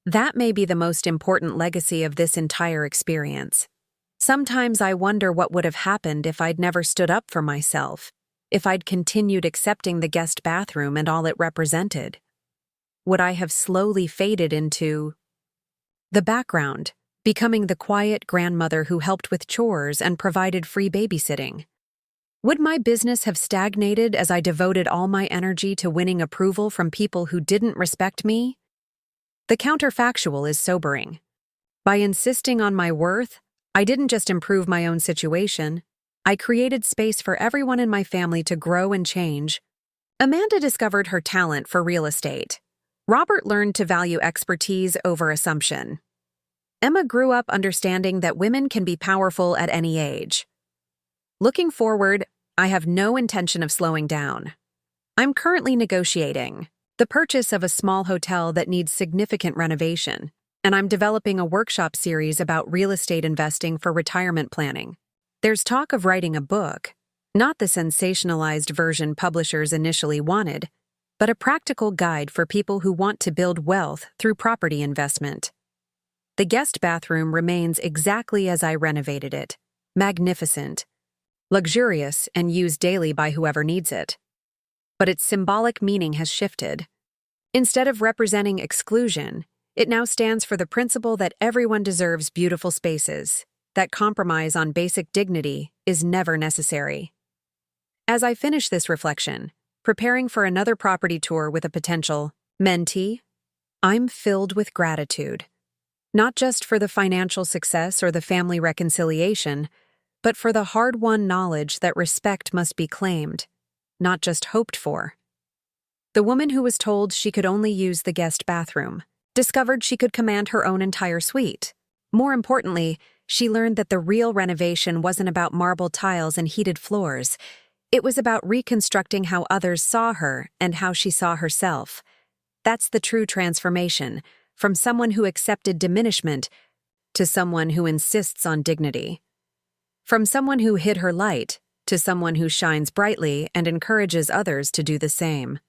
That may be the most important legacy of this entire experience. Sometimes I wonder what would have happened if I'd never stood up for myself, if I'd continued accepting the guest bathroom and all it represented. Would I have slowly faded into the background, becoming the quiet grandmother who helped with chores and provided free babysitting? Would my business have stagnated as I devoted all my energy to winning approval from people who didn't respect me? The counterfactual is sobering. By insisting on my worth, I didn't just improve my own situation, I created space for everyone in my family to grow and change. Amanda discovered her talent for real estate. Robert learned to value expertise over assumption. Emma grew up understanding that women can be powerful at any age. Looking forward, I have no intention of slowing down. I'm currently negotiating the purchase of a small hotel that needs significant renovation, and I'm developing a workshop series about real estate investing for retirement planning. There's talk of writing a book, not the sensationalized version publishers initially wanted, but a practical guide for people who want to build wealth through property investment. The guest bathroom remains exactly as I renovated it, magnificent, luxurious, and used daily by whoever needs it. But its symbolic meaning has shifted. Instead of representing exclusion, it now stands for the principle that everyone deserves beautiful spaces, that compromise on basic dignity is never necessary. As I finish this reflection, preparing for another property tour with a potential mentee, I'm filled with gratitude. Not just for the financial success or the family reconciliation, but for the hard-won knowledge that respect must be claimed, not just hoped for. The woman who was told she could only use the guest bathroom discovered she could command her own entire suite. More importantly, she learned that the real renovation wasn't about marble tiles and heated floors. It was about reconstructing how others saw her and how she saw herself. That's the true transformation, from someone who accepted diminishment to someone who insists on dignity. From someone who hid her light to someone who shines brightly and encourages others to do the same.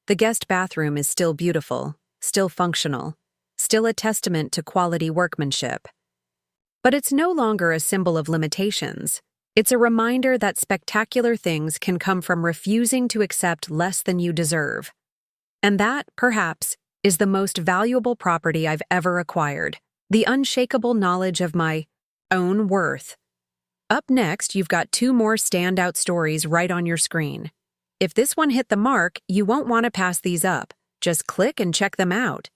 The guest bathroom is still beautiful, still functional, still a testament to quality workmanship. But it's no longer a symbol of limitations. It's a reminder that spectacular things can come from refusing to accept less than you deserve. And that, perhaps, is the most valuable property I've ever acquired, the unshakable knowledge of my own worth. Up next, you've got 2 more standout stories right on your screen. If this one hit the mark, you won't want to pass these up. Just click and check them out.